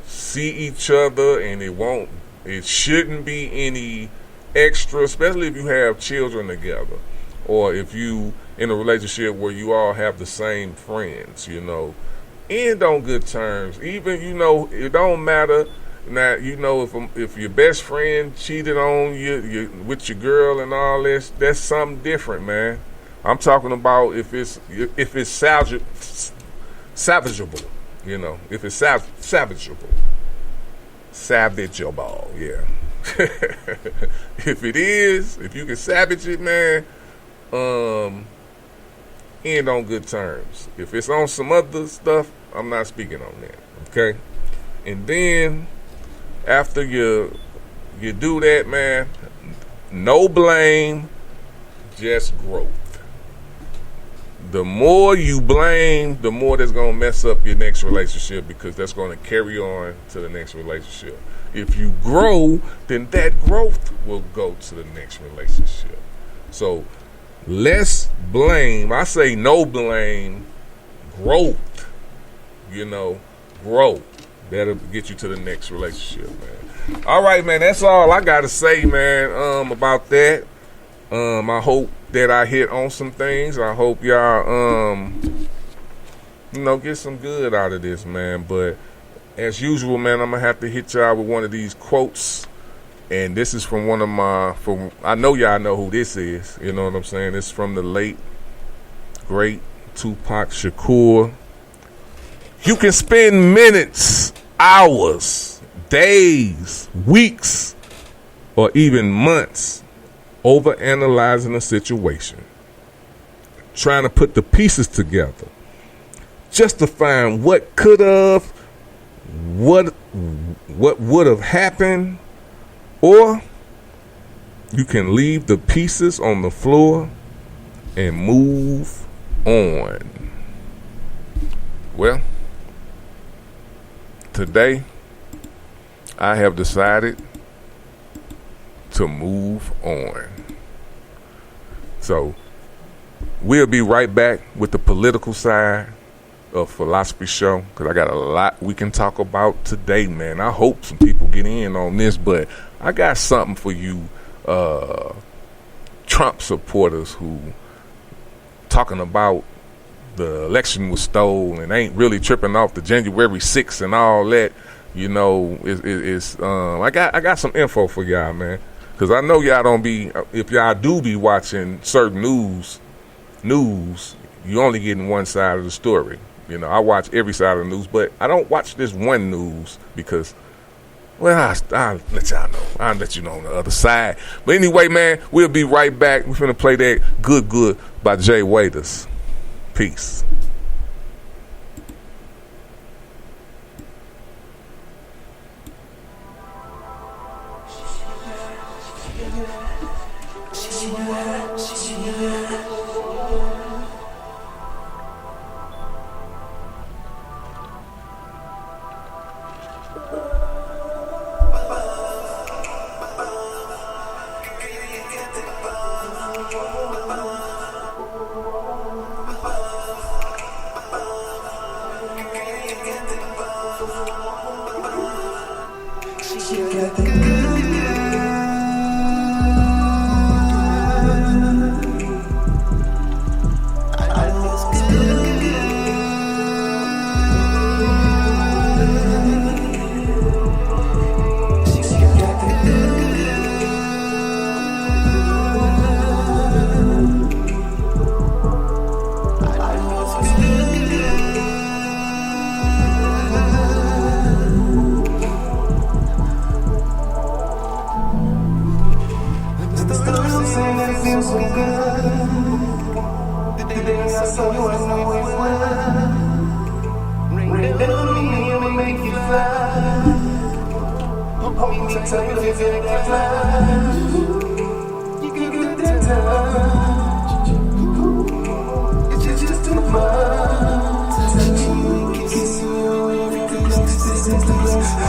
see each other, and it shouldn't be any extra, especially if you have children together, or if you in a relationship where you all have the same friends, end on good terms. Even, it don't matter. Now, if your best friend cheated on you with your girl and all this, that's something different, man. I'm talking about if it's salvageable, if it's savageable, yeah. If you can savage it, man, end on good terms. If it's on some other stuff, I'm not speaking on that, okay? And then after you do that, man, no blame, just growth. The more you blame, the more that's going to mess up your next relationship, because that's going to carry on to the next relationship. If you grow, then that growth will go to the next relationship. So less blame. I say no blame, growth. Grow. That'll get you to the next relationship, man. All right, man. That's all I got to say, man, about that. I hope that I hit on some things. I hope y'all, get some good out of this, man. But as usual, man, I'm going to have to hit y'all with one of these quotes. And this is from I know y'all know who this is. You know what I'm saying? It's from the late, great Tupac Shakur. You can spend minutes, hours, days, weeks, or even months over-analyzing a situation, trying to put the pieces together, just to find what could have, what would have happened, or you can leave the pieces on the floor and move on. Well, today I have decided to move on. So we'll be right back with the political side of Philosofee Show, because I got a lot we can talk about today, man. I hope some people get in on this, but I got something for you Trump supporters who talking about the election was stolen and ain't really tripping off the January 6th and all that. I got some info for y'all, man. Because I know y'all don't be, if y'all do be watching certain news, you only getting one side of the story. I watch every side of the news, but I don't watch this one news because, well, I'll let y'all know. I'll let you know on the other side. But anyway, man, we'll be right back. We're finna play that Good by Jay Waiters. Peace.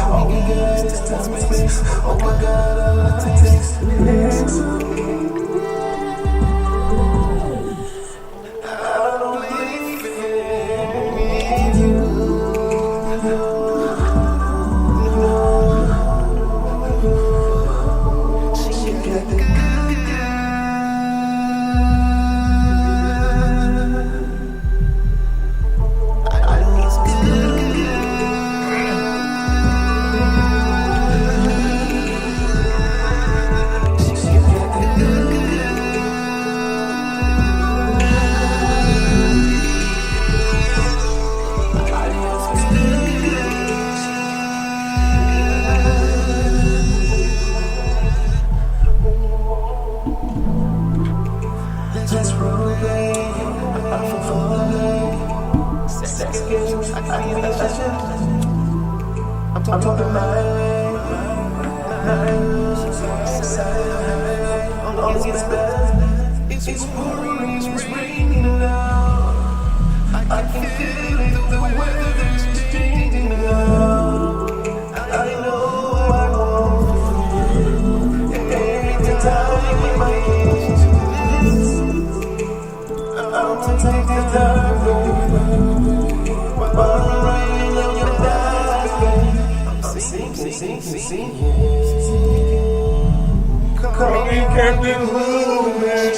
All we got is time. I'm talking it's pouring, it's raining now. I can feel it, the weather's changing now. I know I want every time in my I'll take the time while I'm writing on your back. I'm singing. Call me Captain Hood, man.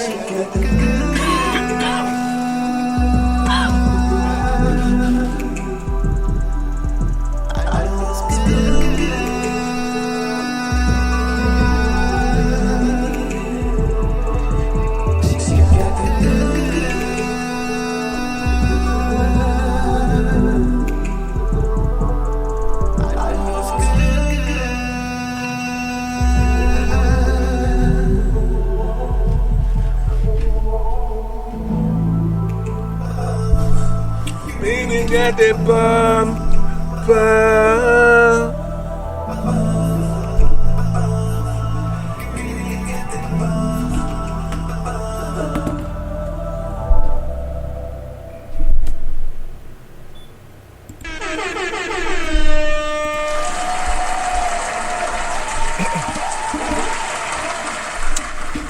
Got that bomb.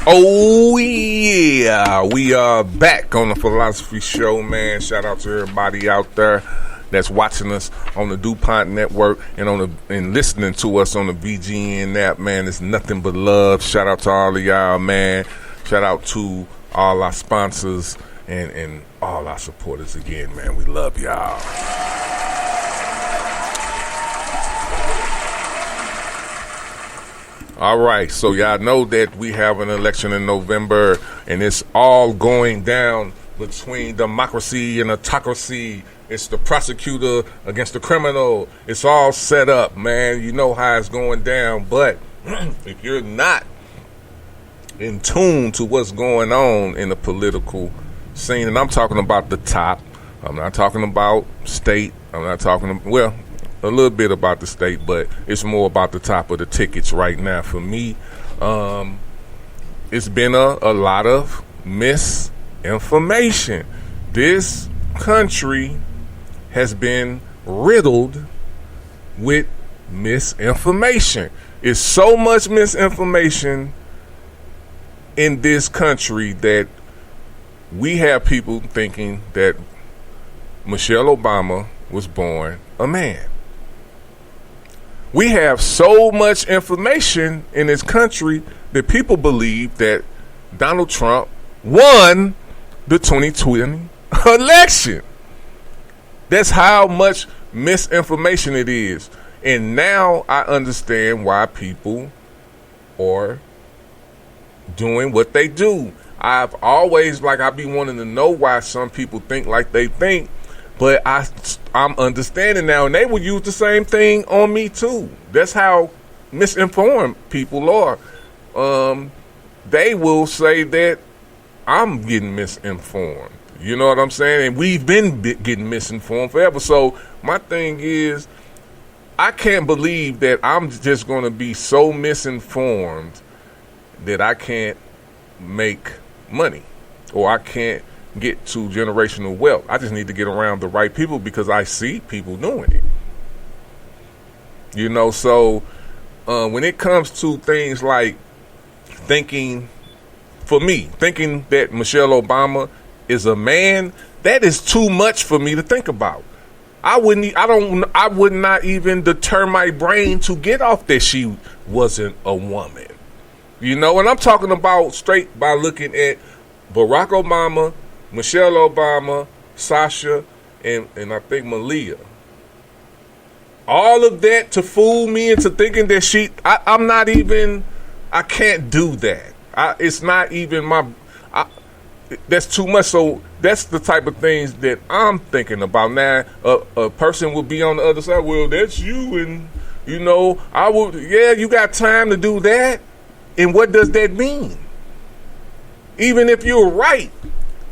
Oh yeah, we are back on the Philosophy Show, man. Shout out to everybody out there that's watching us on the DuPont Network and listening to us on the VGN app, man. It's nothing but love. Shout out to all of y'all, man. Shout out to all our sponsors and all our supporters again, man. We love y'all. All right, so y'all know that we have an election in November, and it's all going down between democracy and autocracy. It's the prosecutor against the criminal. It's all set up, man. You know how it's going down. But if you're not in tune to what's going on in the political scene, and I'm talking about the top, I'm not talking about state, I'm not talking, well, a little bit about the state, but it's more about the top of the tickets right now. For me, it's been a lot of misinformation. This country has been riddled with misinformation. It's so much misinformation in this country that we have people thinking that Michelle Obama was born a man. We have so much information in this country that people believe that Donald Trump won the 2020 election. That's how much misinformation it is. And now I understand why people are doing what they do. I've always, I be wanting to know why some people think like they think, but I'm understanding now, and they will use the same thing on me too. That's how misinformed people are. They will say that I'm getting misinformed. You know what I'm saying? And we've been getting misinformed forever. So my thing is, I can't believe that I'm just going to be so misinformed that I can't make money or I can't get to generational wealth. I just need to get around the right people because I see people doing it. You know, so when it comes to things like thinking that Michelle Obama is a man, that is too much for me to think about. I would not even deter my brain to get off that she wasn't a woman. You know, and I'm talking about straight by looking at Barack Obama, Michelle Obama, Sasha, and I think Malia. All of that to fool me into thinking that I can't do that. It's not even that's too much. So that's the type of things that I'm thinking about. Now, a person would be on the other side. Well, that's you, and you know, you got time to do that. And what does that mean? Even if you're right,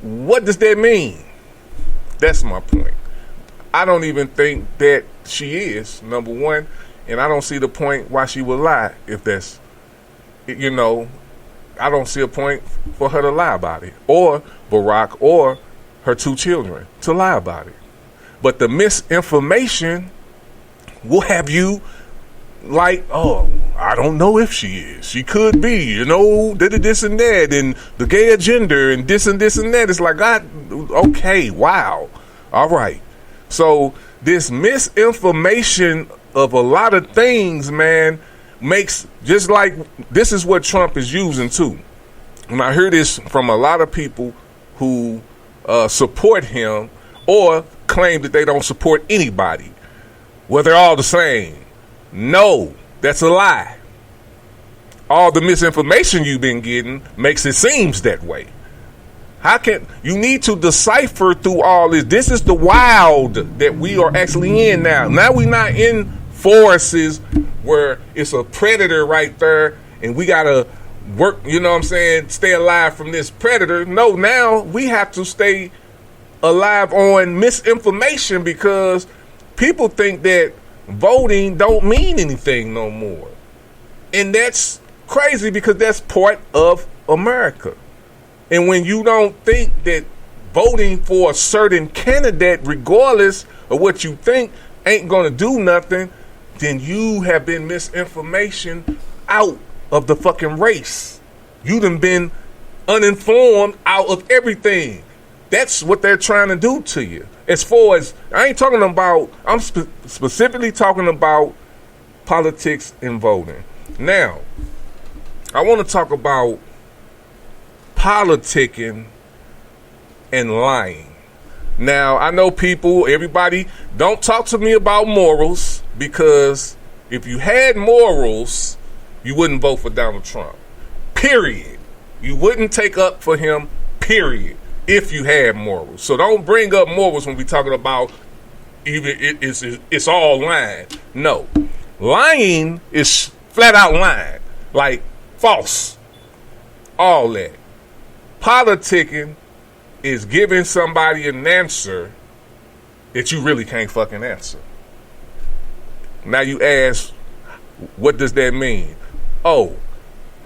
what does that mean? That's my point. I don't even think that she is, number one, and I don't see the point why she would lie if that's, you know, I don't see a point for her to lie about it, or Barack or her 2 children to lie about it. But the misinformation will have you like, oh, I don't know if she is. She could be, you know, this and that, and the gay agenda, and this and that. It's like, okay, wow, all right. So this misinformation of a lot of things, man, makes, just like, this is what Trump is using too. And I hear this from a lot of people who support him or claim that they don't support anybody. Well, they're all the same. No, that's a lie. All the misinformation you've been getting makes it seems that way. You need to decipher through all this. This is the wild that we are actually in now. Now we're not in forests where it's a predator right there and we gotta work, you know what I'm saying, stay alive from this predator. No, now we have to stay alive on misinformation because people think that voting don't mean anything no more. And that's crazy because that's part of America. And when you don't think that voting for a certain candidate, regardless of what you think, ain't going to do nothing, then you have been misinformation out of the fucking race. You done been uninformed out of everything. That's what they're trying to do to you. As far as, I'm specifically talking about politics and voting. Now, I want to talk about politicking and lying. Now, I know everybody, don't talk to me about morals, because if you had morals, you wouldn't vote for Donald Trump. Period. You wouldn't take up for him, period, if you had morals. So don't bring up morals when we're talking about it's all lying. No. Lying is flat out lying. Like false. All that. Politicking is giving somebody an answer that you really can't fucking answer. Now you ask, what does that mean? Oh,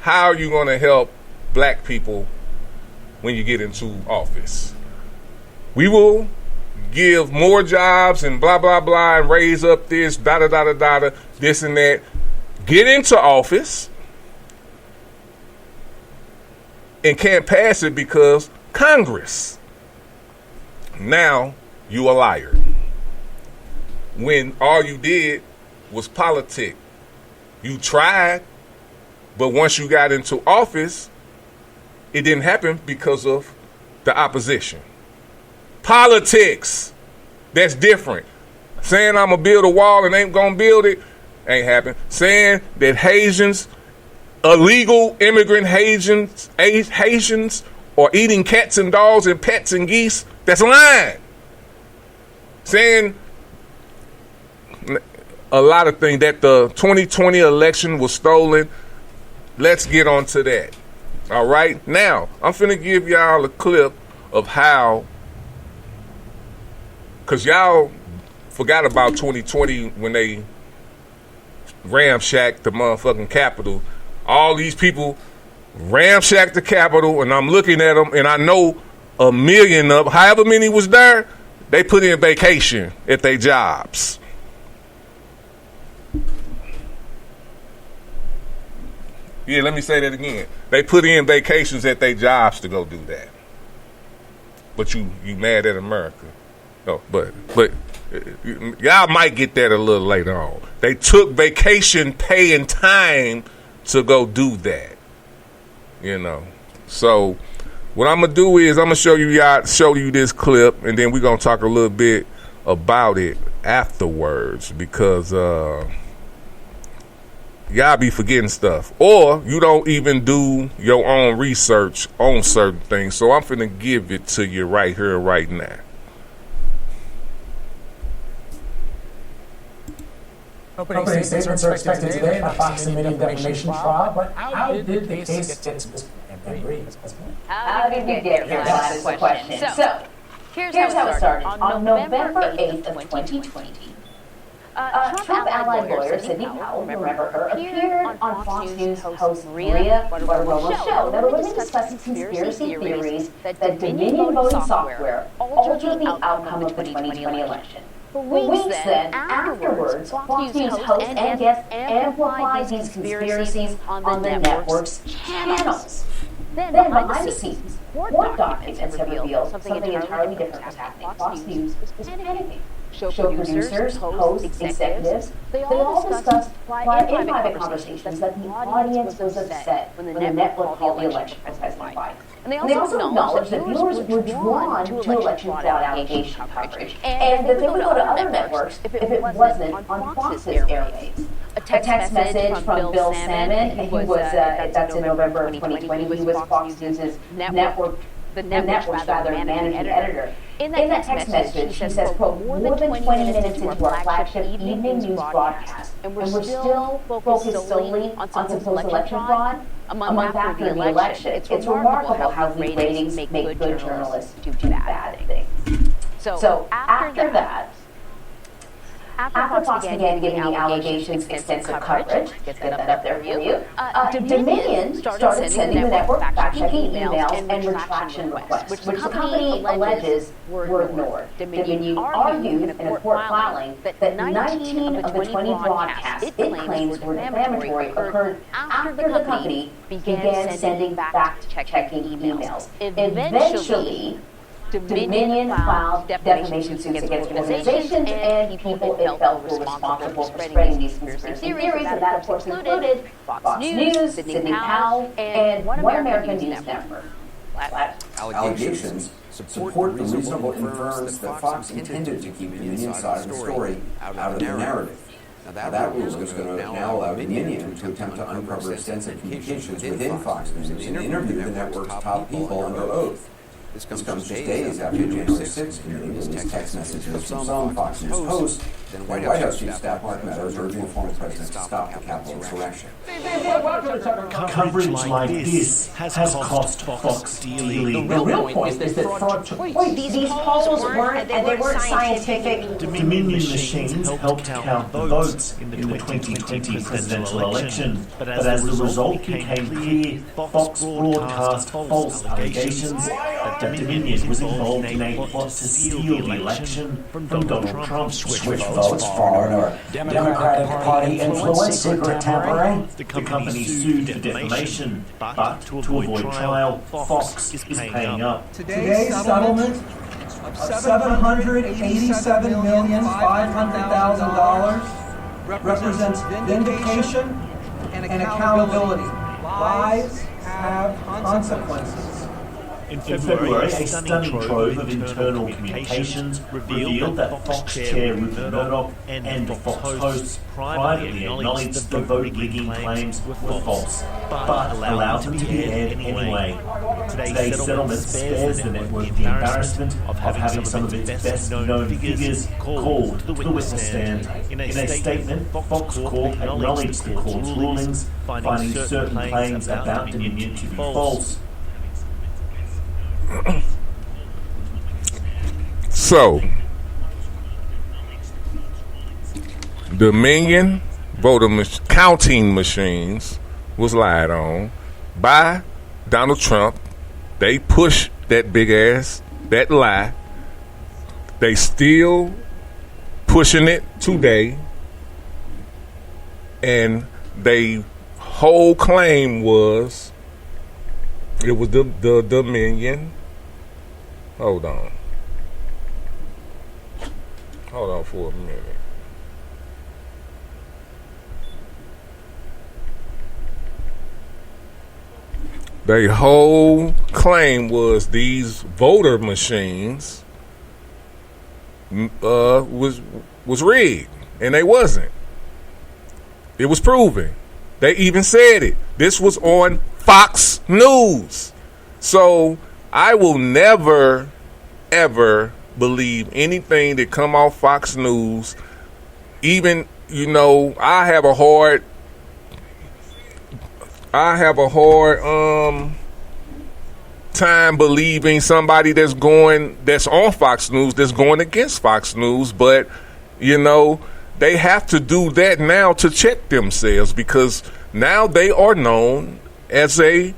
how are you going to help black people when you get into office? We will give more jobs and blah, blah, blah, and raise up this, da-da-da-da-da, this and that. Get into office and can't pass it because Congress. Now you a liar. When all you did was politic. You tried, but once you got into office, it didn't happen because of the opposition. Politics, that's different. Saying I'm gonna build a wall and ain't gonna build it, ain't happen. Saying that Haitians, illegal immigrant Haitians are eating cats and dogs and pets and geese, that's lying. Saying a lot of things, that the 2020 election was stolen. Let's get on to that. All right. Now, I'm finna give y'all a clip of how, because y'all forgot about 2020 when they ramshacked the motherfucking Capitol. All these people ramshacked the Capitol, and I'm looking at them, and I know a million of, however many was there, they put in vacation at their jobs. Yeah, let me say that again. They put in vacations at their jobs to go do that. But you mad at America? Oh, but y'all might get that a little later on. They took vacation pay and time to go do that. You know. So what I'm gonna do is I'm gonna show you this clip, and then we're gonna talk a little bit about it afterwards, because y'all be forgetting stuff, or you don't even do your own research on certain things. So I'm finna give it to you right here, right now. Opening statements are expected today in the Fox and Media defamation trial, but how did the case get to this point? How did we get here? That is the question. So, here's how it started. On November 8th of 2020, Trump-allied lawyer Sidney Powell, remember her, appeared on Fox News host Maria Bartiromo's show. Now, they were discussing conspiracy theories that Dominion voting software altered the outcome of the 2020 election. For weeks then, afterwards, Fox News hosts and guests amplified these conspiracies on the network's channels. Then, behind the scenes, court documents have revealed something entirely different was happening. Fox News was panicking. Show producers, hosts, executives, they all discussed in private conversations that the audience was upset when the network called the election testified. And they also acknowledged that viewers were drawn to election fraud allegation coverage, and that they would go to other networks if it wasn't on Fox's airwaves. A text message from Bill Salmon, who was, that's in November of 2020, he was Fox News' network's managing editor. In that text message, he says, quote, more than 20 minutes into our flagship evening news broadcast, and we're still focused solely on supposed election fraud a month after the election. It's remarkable how these ratings make good journalists do bad things. So after that, after Fox began giving the allegations extensive coverage, get that up there for you, Dominion started sending the network fact-checking emails and retraction requests, which the company alleges were ignored. Dominion argued in a court filing that 19 of the 20 broadcasts it claims were defamatory occurred after the company began sending fact-checking emails. Eventually, Dominion filed defamation suits against organizations and people it felt were responsible for spreading these conspiracy theories, and that, of course, included Fox News, Sidney Powell, and One American News Network. Allegations support the reasonable inference that Fox intended to keep Dominion's side of the story out of the narrative. Now, that rule is going to now allow Dominion to attempt to uncover extensive communications within Fox News and interview the network's top people under oath. This comes just days after January 6th, released text messages from some Fox News hosts, then White House Chief Staff Mark Meadows urging the former president to stop the Capitol insurrection. Coverage like this has cost Fox dearly. The real point is that fraud took place. These polls weren't scientific. Dominion machines helped count the votes in the 2020 presidential election, but as the result became clear, Fox broadcast false allegations that Dominion was involved in a plot to steal the election from Donald Trump. Switch votes, foreigner, Democratic Party influence, secret tampering. The company sued for defamation, but to avoid trial, Fox is paying up. Today's settlement of $787,500,000 represents vindication and accountability. Lies have consequences. In February, a stunning trove of internal communications revealed that Fox chair Rupert Murdoch and the Fox hosts privately acknowledged the vote rigging claims were false, but allowed to be aired anyway. Today's settlement spares the network the embarrassment of having some of its best-known figures called to the witness stand. In a statement, Fox Corp acknowledged the court's rulings, finding certain claims about Dominion to be false. So, Dominion counting machines was lied on by Donald Trump. They pushed that big ass, that lie. They still pushing it today. And they whole claim was it was the Dominion. Hold on for a minute. Their whole claim was these voter machines was rigged, and they wasn't. It was proven. They even said it. This was on Fox News. So I will never, ever believe anything that come off Fox News. Even, I have a hard time believing somebody that's on Fox News, that's going against Fox News. But, they have to do that now to check themselves, because now they are known as a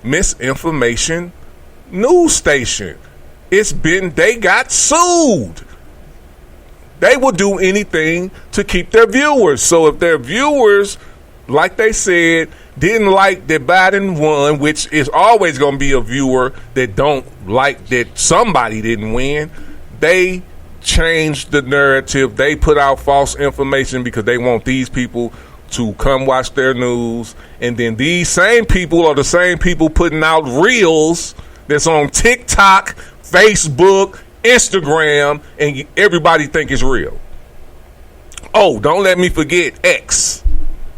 misinformation news station. They got sued. They will do anything to keep their viewers. So if their viewers, like they said, didn't like that Biden won, which is always going to be a viewer that don't like that somebody didn't win, they changed the narrative. They put out false information because they want these people to come watch their news. And then these same people are the same people putting out reels that's on TikTok, Facebook, Instagram, and everybody think it's real. Oh, don't let me forget X.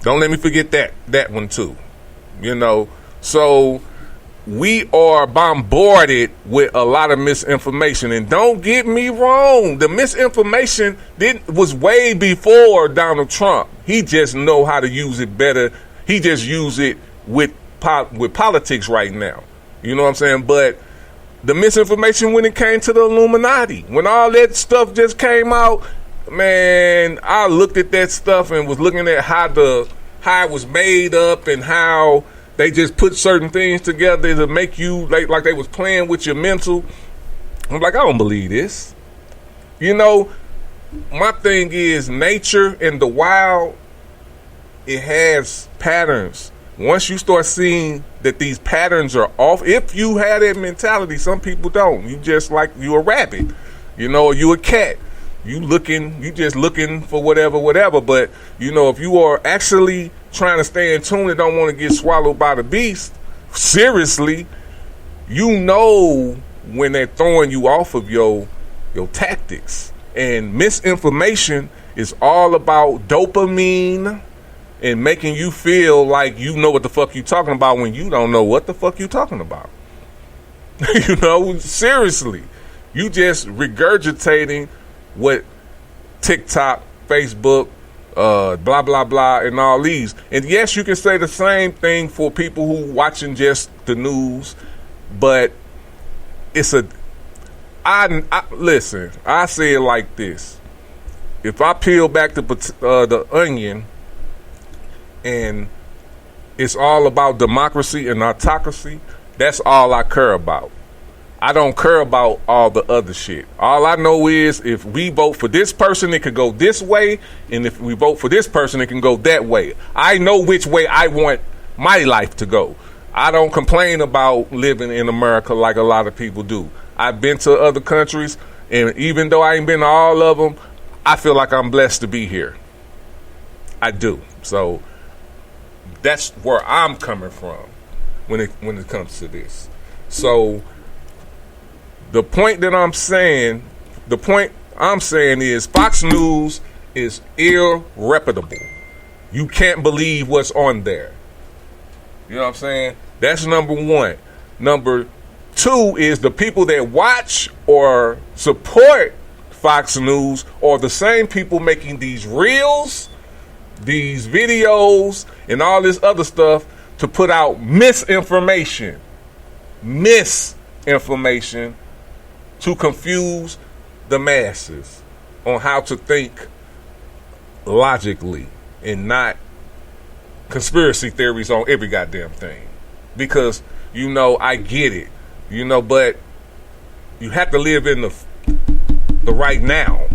Don't let me forget that one too. So we are bombarded with a lot of misinformation. And don't get me wrong, the misinformation was way before Donald Trump. He just know how to use it better. He just use it with politics right now. You know what I'm saying? But the misinformation when it came to the Illuminati, when all that stuff just came out, man, I looked at that stuff and was looking at how it was made up and how they just put certain things together to make you like they was playing with your mental. I'm like, I don't believe this. My thing is, nature in the wild, it has patterns. Once you start seeing that these patterns are off, if you have that mentality, some people don't. You just like you a rabbit, or you a cat. You just looking for whatever. But if you are actually trying to stay in tune and don't want to get swallowed by the beast, seriously, when they're throwing you off of your tactics. And misinformation is all about dopamine and making you feel like you know what the fuck you talking about when you don't know what the fuck you talking about. Seriously, you just regurgitating what TikTok, Facebook, blah, blah, blah, and all these. And yes, you can say the same thing for people who watching just the news, but listen, I say it like this. If I peel back the onion and it's all about democracy and autocracy, that's all I care about. I don't care about all the other shit. All I know is if we vote for this person, it could go this way. And if we vote for this person, it can go that way. I know which way I want my life to go. I don't complain about living in America like a lot of people do. I've been to other countries, and even though I ain't been to all of them, I feel like I'm blessed to be here. I do. So that's where I'm coming from when it comes to this. So the point I'm saying is Fox News is irreputable. You can't believe what's on there. You know what I'm saying? That's number one. Number two is the people that watch or support Fox News are the same people making these reels, these videos, and all this other stuff to put out misinformation to confuse the masses on how to think logically and not conspiracy theories on every goddamn thing. Because, I get it, but you have to live in the right now.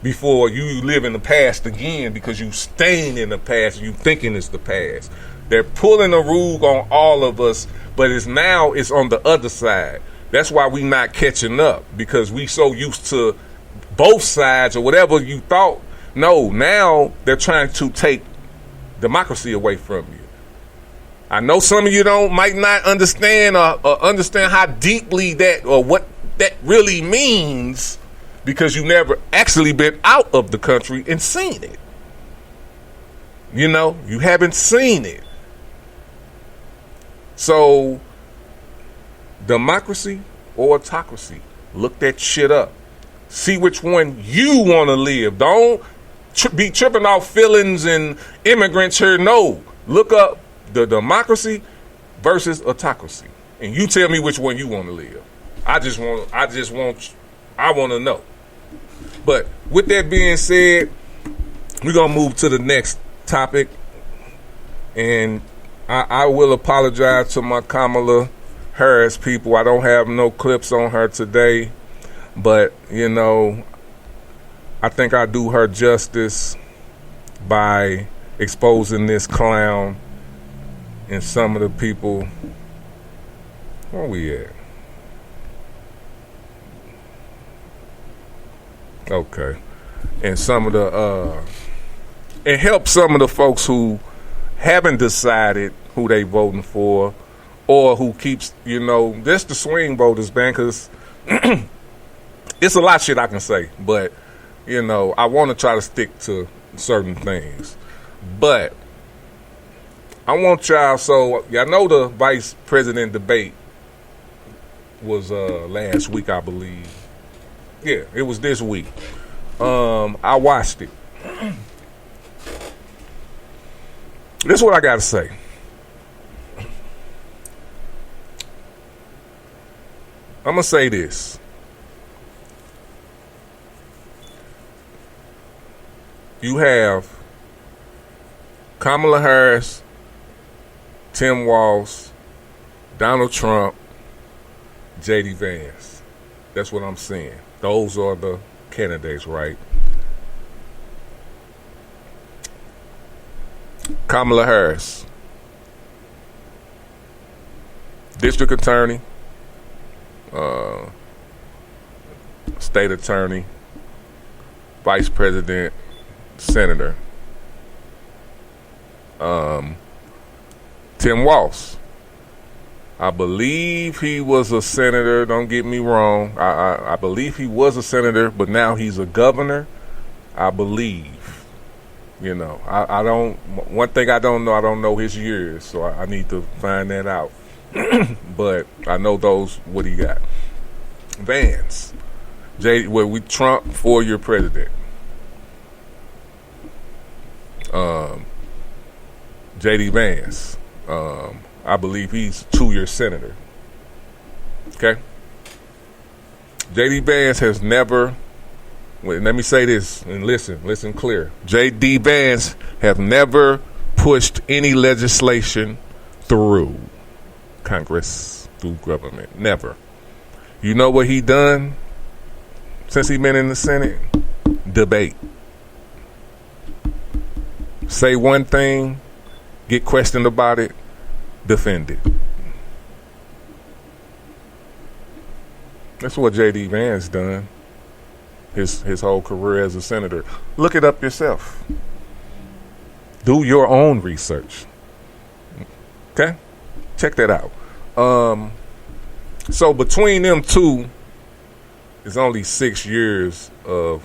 before you live in the past again, because you staying in the past, you thinking it's the past. They're pulling a rug on all of us, but it's on the other side. That's why we not catching up, because we so used to both sides or whatever you thought. No, now they're trying to take democracy away from you. I know some of you might not understand or understand how deeply that or what that really means, because you never actually been out of the country and seen it. You know, you haven't seen it. So, democracy or autocracy, look that shit up. See which one you want to live. Don't be tripping off feelings and immigrants here. No, look up the democracy versus autocracy, and you tell me which one you want to live. I want to know. But with that being said, we're gonna move to the next topic, and I will apologize to my Kamala Harris people. I don't have no clips on her today, but you know, I think I do her justice by exposing this clown and some of the people. Where we at? Okay. And some of the and help some of the folks who haven't decided who they voting for, or who keeps, you know, just the swing voters, man, because it's a lot of shit I can say, but you know, I want to try to stick to certain things. But I want y'all, so y'all know the vice president debate was last week, I believe. Yeah, it was this week. I watched it. This is what I got to say. I'm going to say this. You have Kamala Harris, Tim Walz, Donald Trump, J.D. Vance. That's what I'm saying. Those are the candidates, right? Kamala Harris, district attorney, state attorney, vice president, senator. Tim Walz, I believe he was a senator. Don't get me wrong. I believe he was a senator, but now he's a governor, I believe. You know, I don't. One thing I don't know his years, so I need to find that out. But I know what he got. Vance, Trump 4-year president. J.D. Vance, I believe he's 2-year senator. Okay. J.D. Vance has never. Let me say this and listen clear. J.D. Vance have never pushed any legislation through Congress, through government. Never. You know what he done since he been in the Senate? Debate. Say one thing, get questioned about it, defend it. That's what J.D. Vance done. His whole career as a senator. Look it up yourself. Do your own research. Okay? Check that out. So between them two is only 6 years of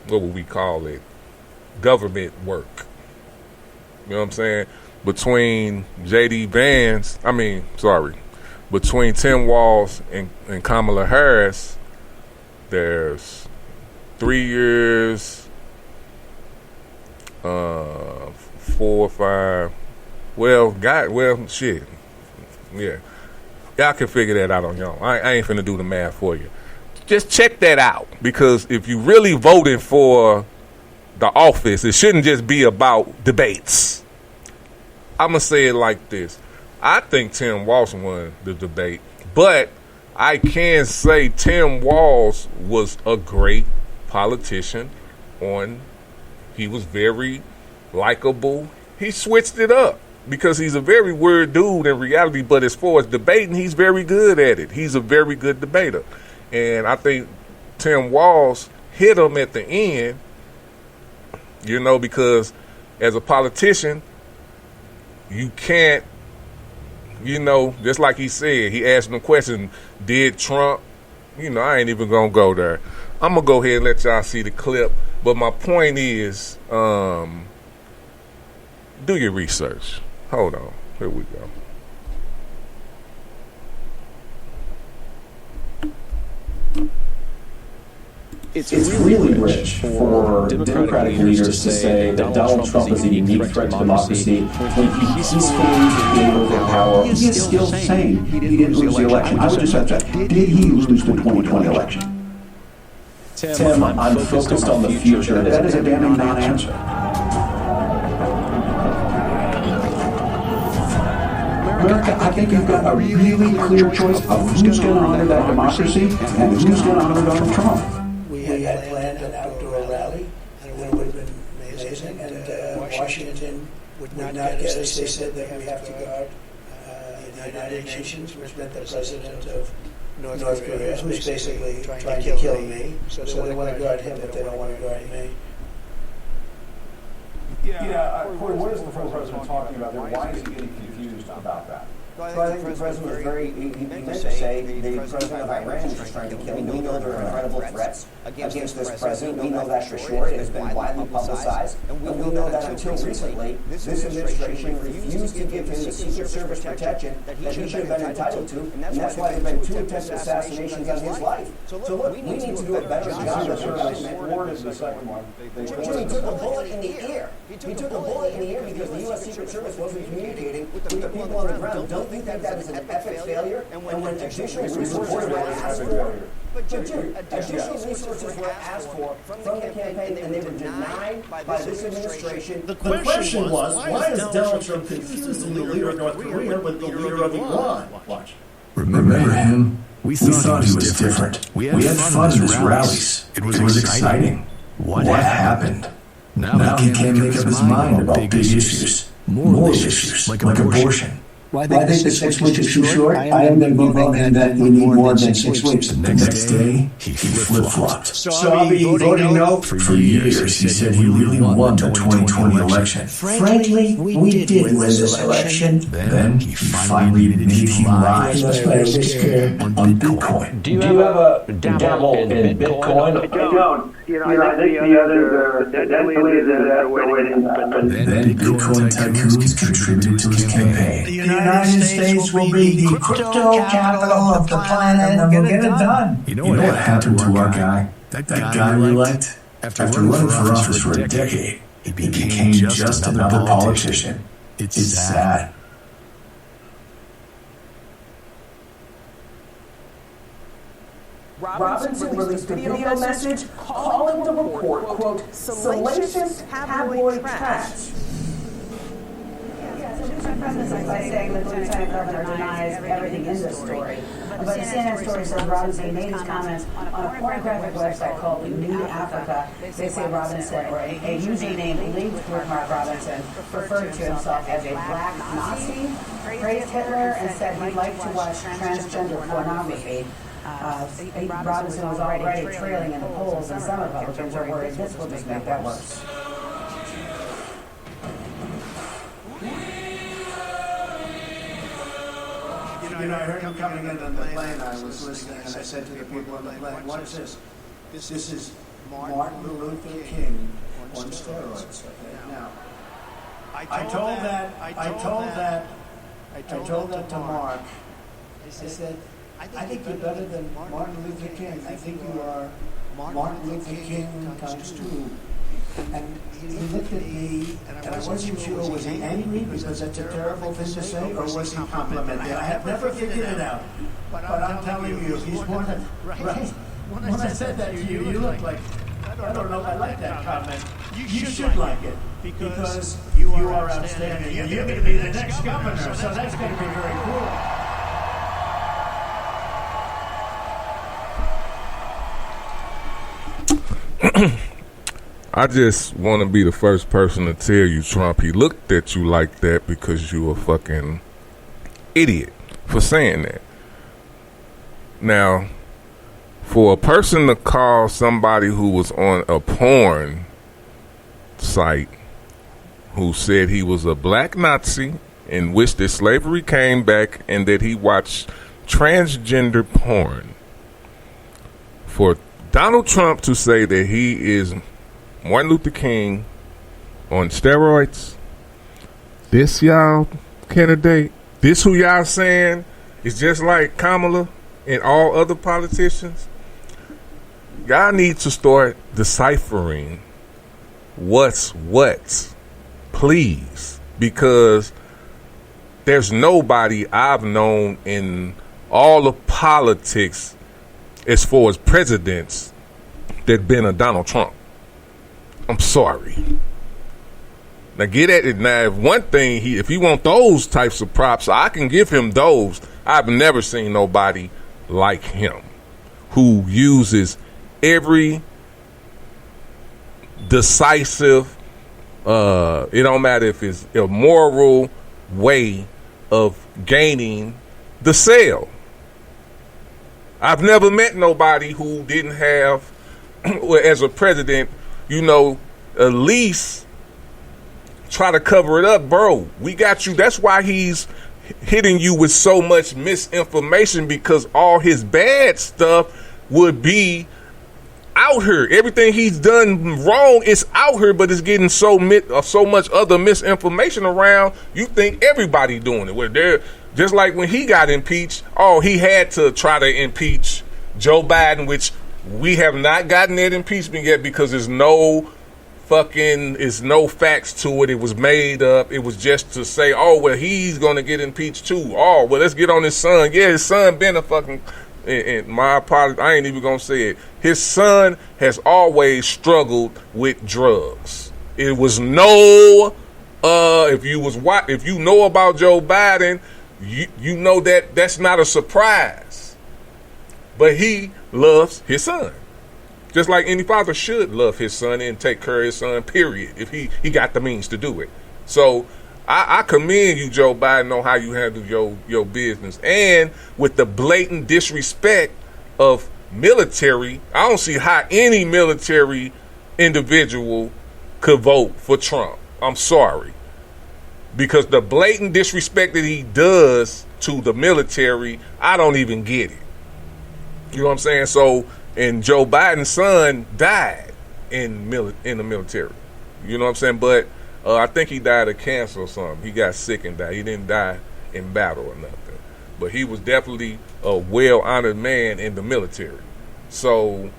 what would we call it? Government work. You know what I'm saying? Between between Tim Walz and Kamala Harris, there's 3 years, 4 or 5. Shit. Yeah. Y'all can figure that out on your own. I ain't finna do the math for you. Just check that out, because if you really voting for the office, it shouldn't just be about debates. I'm gonna say it like this. I think Tim Walz won the debate, but I can say Tim Walz was a great politician. He was very likable. He switched it up because he's a very weird dude in reality, but as far as debating, he's very good at it. He's a very good debater. And I think Tim Walz hit him at the end, because as a politician, you can't, just like he said, he asked him the question, did Trump, I ain't even going to go there. I'm going to go ahead and let y'all see the clip. But my point is, do your research. Hold on. Here we go. It's really rich for Democratic leaders to say that Donald Trump is a unique threat to democracy when he peacefully gave over power. He is still saying he didn't lose the election. I would just have to, did he lose the 2020 election? Tim, I'm focused on the future. That is a damning non-answer. America, I think you've got a really clear choice of who's going to honor that democracy and who's going to honor Donald Trump. We had planned an outdoor rally, and it would have been amazing. And Washington would not get us. They said that we have to guard the United Nations, which meant the president of North Korea, who's basically trying to kill me. So they want to guard him, but they don't want to guard me. Yeah, Corey, what is the president talking about there? Why is he getting confused about that? Well, I think the president was he meant to say the president of Iran is just trying to kill me. We know there are incredible threats against this president. We know that for sure. It has been widely publicized. And we know that until recently, this administration refused to give him the Secret Service protection that he should have been entitled to. And that's why there have been 2 attempted assassinations on his life. So look, we need to do a better job of Ward is the second one. He took a bullet in the ear. He took a bullet in the ear because the U.S. Secret Service wasn't communicating with the people on the ground. Don't think that is an epic failure. And when additional resources were asked for, additional resources were asked for from the campaign, and they were denied by this administration. The question was, why is Donald Trump confusing the leader of North Korea with the leader of Iran? Watch. Remember him? We thought he was different. We had fun in his rallies. It was exciting. What happened? Now he can't make up his mind about big issues. More issues, like abortion. Well, I think the 6 weeks is too short. I am going to vote on him that we need more than 6 weeks. The next day, he flip-flopped. So I'll be voting no? For years, he said he really won the 2020 election. Frankly, we did win this election. Then he finally admitted he lied on Bitcoin. Do you ever dabble in Bitcoin? I don't. I think the others are definitely the way to happen. Then Bitcoin tycoons contributed to his campaign. The United States will be the crypto capital of the planet, and we'll get it done. You know what happened to our guy? That guy we liked? After running for office for a decade, he became just another politician. It's sad. Robinson released a video message calling the report, quote, salacious tabloid trash. Yeah, so news president by saying the lieutenant governor denies everything in this story. But the CNN story says Robinson made his comments on a pornographic website called Nude Africa. They say Robinson, or a username linked with Mark Robinson, referred to himself as a black Nazi, praised Hitler, and said he'd like to watch transgender pornography. Robinson was already trailing in the polls, and some Republicans are worried this will just make that worse. I heard him coming in on the plane. I was listening, and I said to the people on the plane, "What's this? This is Martin Luther King on steroids." Now, I told that to Mark. I said, I think you're better than Martin Luther King. I think you are Martin Luther King times 2. And he looked at me, and I wasn't sure, was he angry because that's a terrible thing to say, or was he complimenting? I have never figured it out. But I'm telling you, he's more than right. When I said that to you, you looked like, I don't know if I like that comment. You should like it, because you are outstanding, and you're going to be the next governor, so that's going to be very cool. I just want to be the first person to tell you, Trump, he looked at you like that because you a fucking idiot for saying that. Now, for a person to call somebody who was on a porn site who said he was a black Nazi and wished that slavery came back and that he watched transgender porn, for Donald Trump to say that he is Martin Luther King on steroids, this y'all candidate, this who y'all saying is just like Kamala and all other politicians, y'all need to start deciphering what's what, please, because there's nobody I've known in all of politics as far as presidents that been a Donald Trump. I'm sorry. Now get at it. Now, if one thing, if he want those types of props, I can give him those. I've never seen nobody like him who uses every decisive, it don't matter if it's a moral way of gaining the sale. I've never met nobody who didn't have, as a president, you know, at least try to cover it up. Bro, we got you. That's why he's hitting you with so much misinformation, because all his bad stuff would be out here. Everything he's done wrong is out here, but it's getting so much other misinformation around. You think everybody doing it. Where they're just like when he got impeached. Oh, he had to try to impeach Joe Biden, which we have not gotten that impeachment yet because there's no facts to it. It was made up. It was just to say, oh, well, he's going to get impeached too. Oh, well, let's get on his son. Yeah, his son been a fucking, and my apologies, I ain't even going to say it. His son has always struggled with drugs. It was no, if you know about Joe Biden, you know that that's not a surprise. But he loves his son. Just like any father should love his son and take care of his son, period, if he got the means to do it. So I commend you, Joe Biden, on how you handle your business. And with the blatant disrespect of military, I don't see how any military individual could vote for Trump. I'm sorry. Because the blatant disrespect that he does to the military, I don't even get it. You know what I'm saying? So, and Joe Biden's son died in the military. You know what I'm saying? But I think he died of cancer or something. He got sick and died. He didn't die in battle or nothing. But he was definitely a well-honored man in the military. So,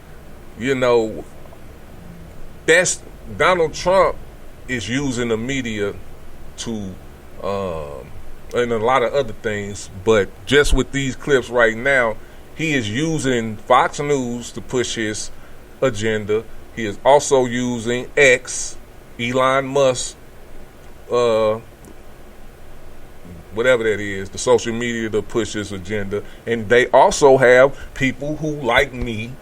you know, that's Donald Trump is using the media to and a lot of other things. But just with these clips right now, he is using Fox News to push his agenda. He is also using X, Elon Musk, whatever that is, the social media to push his agenda. And they also have people who like me,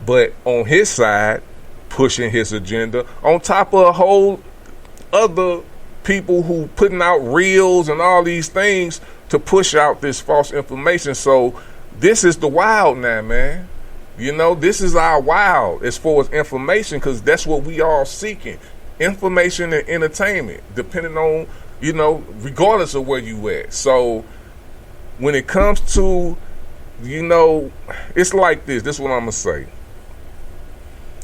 but on his side, pushing his agenda, on top of a whole other people who putting out reels and all these things to push out this false information. So this is the wild now, man. You know, this is our wild as far as information, because that's what we all seeking. Information and entertainment, depending on, you know, regardless of where you at. So when it comes to, you know, it's like this. This is what I'm going to say.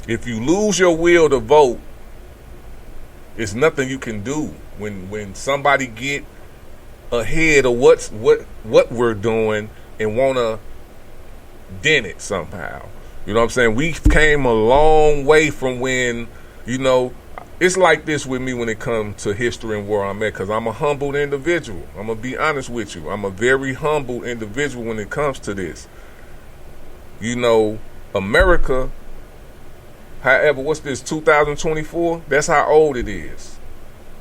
If you lose your will to vote, it's nothing you can do. When somebody get ahead of what we're doing and want to dent it somehow. You know what I'm saying? We came a long way from when, you know, it's like this with me when it comes to history and where I'm at, because I'm a humble individual. I'm going to be honest with you. I'm a very humble individual when it comes to this. You know, America, however, what's this, 2024? That's how old it is.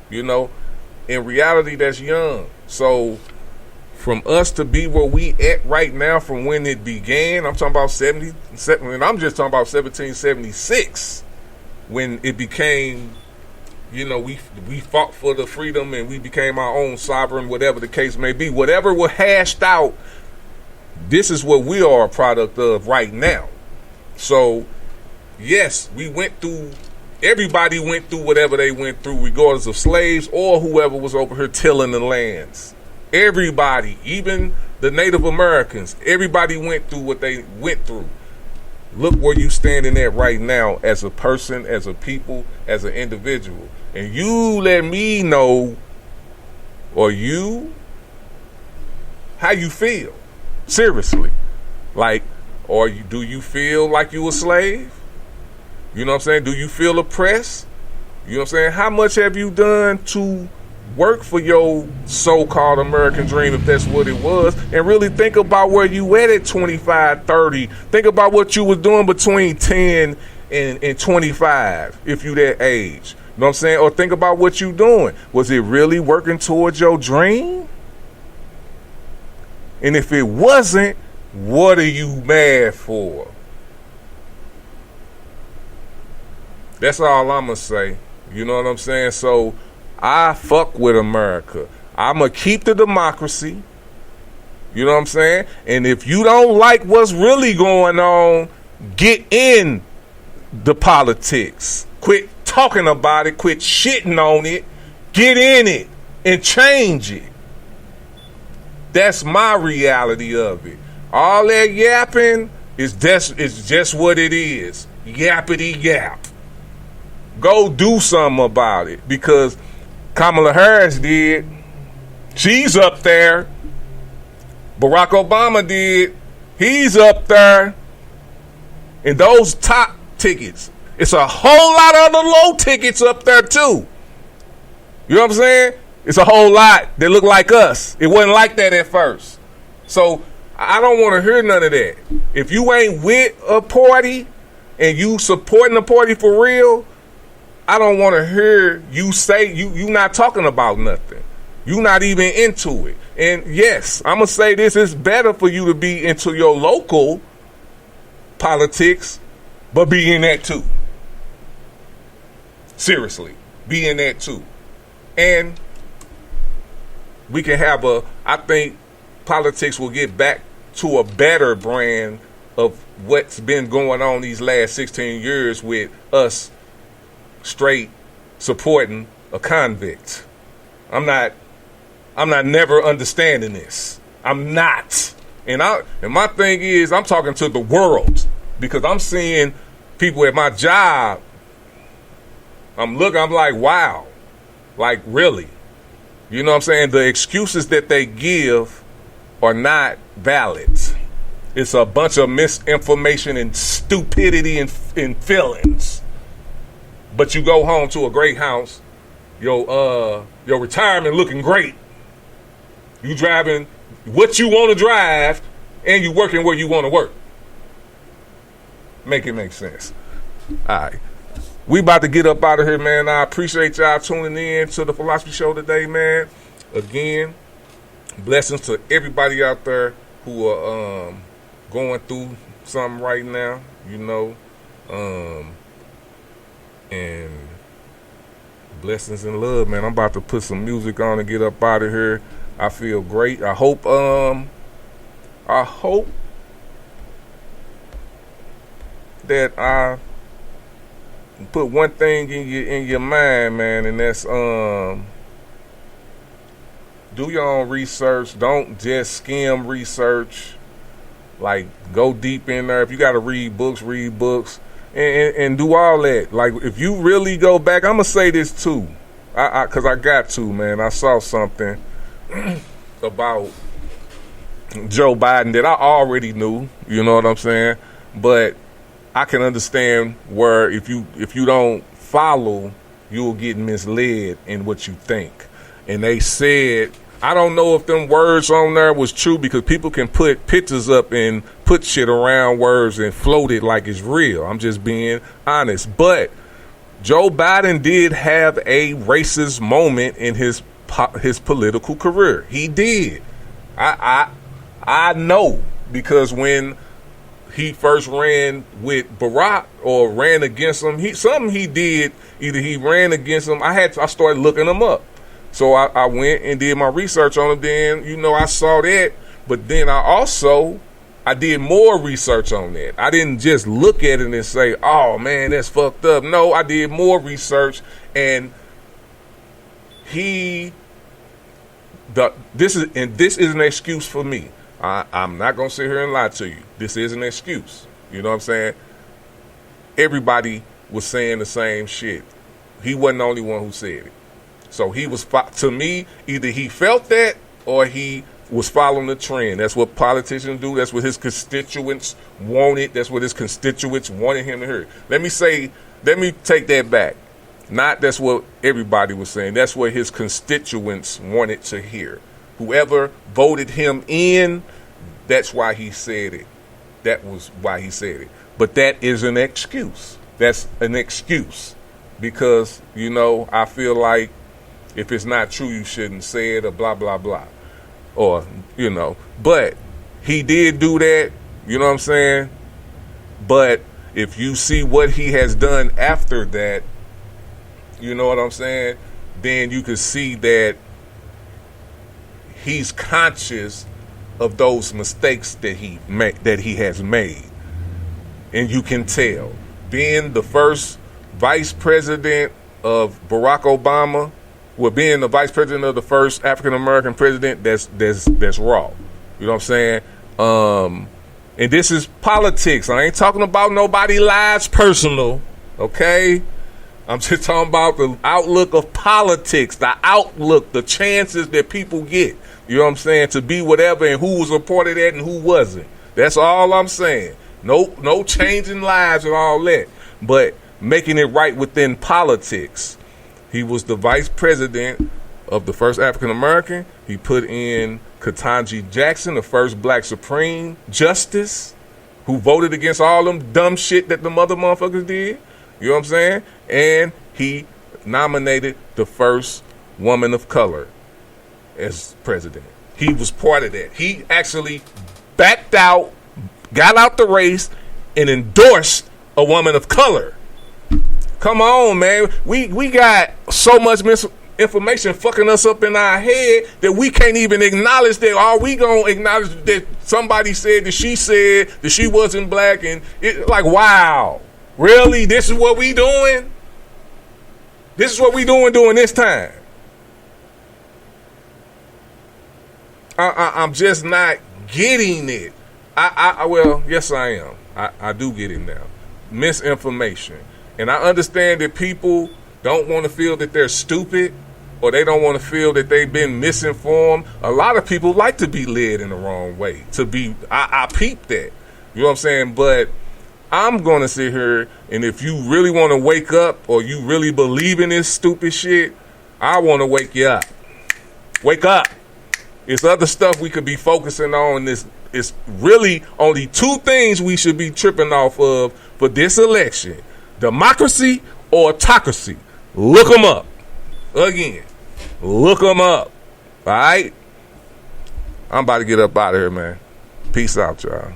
You know, in reality, that's young. So from us to be where we at right now from when it began, I'm talking about 77, and I'm just talking about 1776. when it became, we fought for the freedom and we became our own sovereign, whatever the case may be, whatever was hashed out, this is what we are a product of right now. So, yes, everybody went through whatever they went through, regardless of slaves or whoever was over here tilling the lands. Everybody, even the Native Americans, everybody went through what they went through. Look where you standing at right now as a person, as a people, as an individual. And you let me know, or how you feel. Seriously. Like, do you feel like you a slave? You know what I'm saying? Do you feel oppressed? You know what I'm saying? How much have you done to work for your so-called American dream, if that's what it was? And really think about where you at 25, 30. Think about what you was doing between 10 and 25, if you that age. You know what I'm saying? Or think about what you doing. Was it really working towards your dream? And if it wasn't, what are you mad for? That's all I'm going to say. You know what I'm saying? So I fuck with America. I'm going to keep the democracy. You know what I'm saying? And if you don't like what's really going on, get in the politics. Quit talking about it. Quit shitting on it. Get in it and change it. That's my reality of it. All that yapping is just what it is. Yappity yap. Go do something about it, because Kamala Harris did. She's up there. Barack Obama did. He's up there. And those top tickets, it's a whole lot of other low tickets up there too. You know what I'm saying? It's a whole lot that look like us. It wasn't like that at first. So I don't want to hear none of that. If you ain't with a party and you supporting the party for real, I don't want to hear you say you not talking about nothing. You not even into it. And yes, I'm going to say this, it's better for you to be into your local politics, but be in that too. Seriously, be in that too. And we can have I think politics will get back to a better brand of what's been going on these last 16 years with us straight supporting a convict. I'm not never understanding this. I'm not. And my thing is, I'm talking to the world, because I'm seeing people at my job. I'm like, wow. Like, really? You know what I'm saying? The excuses that they give are not valid. It's a bunch of misinformation and stupidity and feelings. But you go home to a great house, your retirement looking great. You driving what you want to drive, and you working where you want to work. Make it make sense. All right. We about to get up out of here, man. I appreciate y'all tuning in to the Philosophy Show today, man. Again, blessings to everybody out there who are going through something right now, you know. And blessings and love, man. I'm about to put some music on and get up out of here. I feel great. I hope that I put one thing in your mind, man, and that's do your own research. Don't just skim research. Like, go deep in there. If you got to read books, and do all that. Like, if you really go back, I'm gonna say this too, because I got to, man. I saw something about Joe Biden that I already knew. You know what I'm saying? But I can understand where if you don't follow, you'll get misled in what you think. And they said, I don't know if them words on there was true, because people can put pictures up and put shit around words and float it like it's real. I'm just being honest. But Joe Biden did have a racist moment in his political career. He did. I know, because when he first ran with Barack or ran against him. Something he did, either he ran against him. I started looking him up. So I went and did my research on him. Then, I saw that. But then I did more research on that. I didn't just look at it and say, oh, man, that's fucked up. No, I did more research. And this is an excuse for me. I'm not going to sit here and lie to you. This is an excuse. You know what I'm saying? Everybody was saying the same shit. He wasn't the only one who said it. So he was, to me, either he felt that or he was following the trend. That's what politicians do. That's what his constituents wanted. That's what his constituents wanted him to hear. Let me take that back. Not that's what everybody was saying. That's what his constituents wanted to hear. Whoever voted him in, that's why he said it. That was why he said it. But that is an excuse. That's an excuse. Because, I feel like if it's not true, you shouldn't say it or blah, blah, blah. Or, But he did do that. You know what I'm saying? But if you see what he has done after that, you know what I'm saying? Then you can see that he's conscious of those mistakes that he has made. And you can tell. Being the first vice president of Barack Obama, being the vice president of the first African American president, that's raw. You know what I'm saying? And this is politics. I ain't talking about nobody's lives personal, okay? I'm just talking about the outlook of politics, the outlook, the chances that people get. You know what I'm saying? To be whatever, and who was a part of that and who wasn't. That's all I'm saying. No changing lives and all that, but making it right within politics. He was the vice president of the first African American. He put in Ketanji Jackson, the first black Supreme Justice, who voted against all them dumb shit that the motherfuckers did. You know what I'm saying? And he nominated the first woman of color as president. He was part of that. He actually backed out, got out the race, and endorsed a woman of color. Come on, man. We got so much misinformation fucking us up in our head that we can't even acknowledge that. Are we going to acknowledge that somebody said that she wasn't black? And it, like, wow. Really? This is what we doing? This is what we doing during this time. I'm just not getting it. Well, yes, I am. I do get it now. Misinformation. And I understand that people don't want to feel that they're stupid, or they don't want to feel that they've been misinformed. A lot of people like to be led in the wrong way. I peep that. You know what I'm saying? But I'm going to sit here, and if you really want to wake up, or you really believe in this stupid shit, I want to wake you up. Wake up. It's other stuff we could be focusing on. It's really only two things we should be tripping off of for this election: democracy or autocracy. Look them up. Again, look them up. All right? I'm about to get up out of here, man. Peace out, y'all.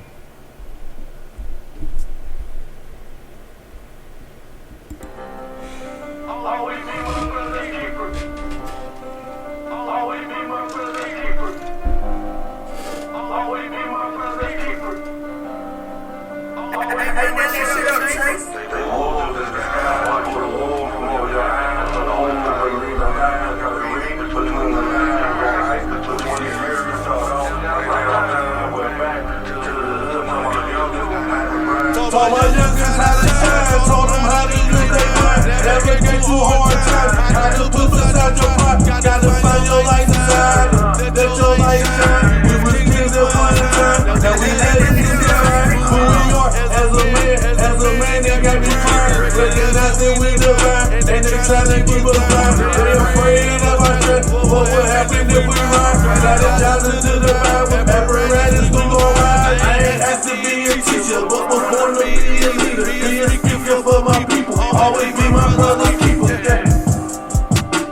Told my youngins how to shine, told them how to live their mind. Never get too hard time, how to put beside your pride. Gotta find your light design, let your light shine. We was kids at one time, now we let it shine. Who we are as a man that got me fine. Recognizing we divine, and they try to keep us blind. They afraid of our strength, what would happen if we rhyme? Got a job to the Bible, apparatus to go ride. I ain't asked to be a teacher, but was born to be a leader. Be a speaker for my people, always be my brother's keeper. Yeah.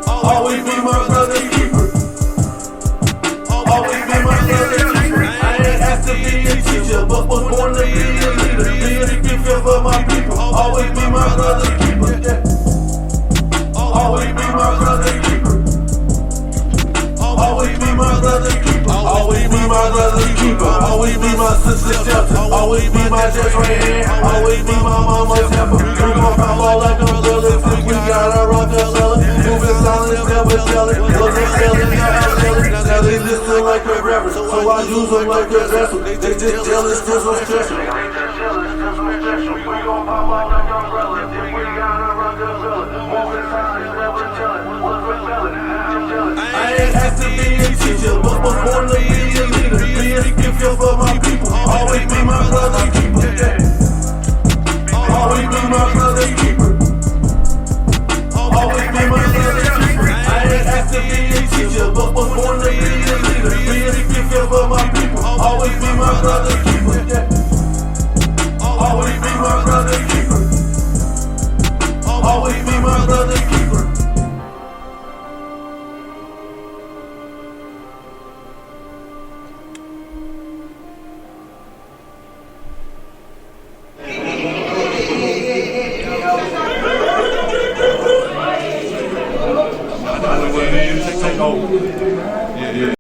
Always be my brother's keeper. Always be my brother's keeper. I ain't asked to be a teacher, but was born to be a leader. sister's shelter. Always be my just right hand, always be my mama's helper. We gon' follow like umbrellas, we got a Rockefeller. Moving silence, never telling, wasn't selling, now they listen like a rapper, so I use them like a vessel. They just jealous, just so stressful. We gon' pop out like umbrellas, we got a Rockefeller. Moving silence, never telling, wasn't selling, I ain't had to be a teacher, but was born to be a leader. Be a gift for my people, always be my brother's keeper. Always be my brother's keeper. Always be my brother's keeper. I ain't had to be a teacher, but was born to be a leader. Be a gift for my people, always be my brother's keeper. Always be my brother's keeper. Always be my brother's keeper. Take over. Yeah.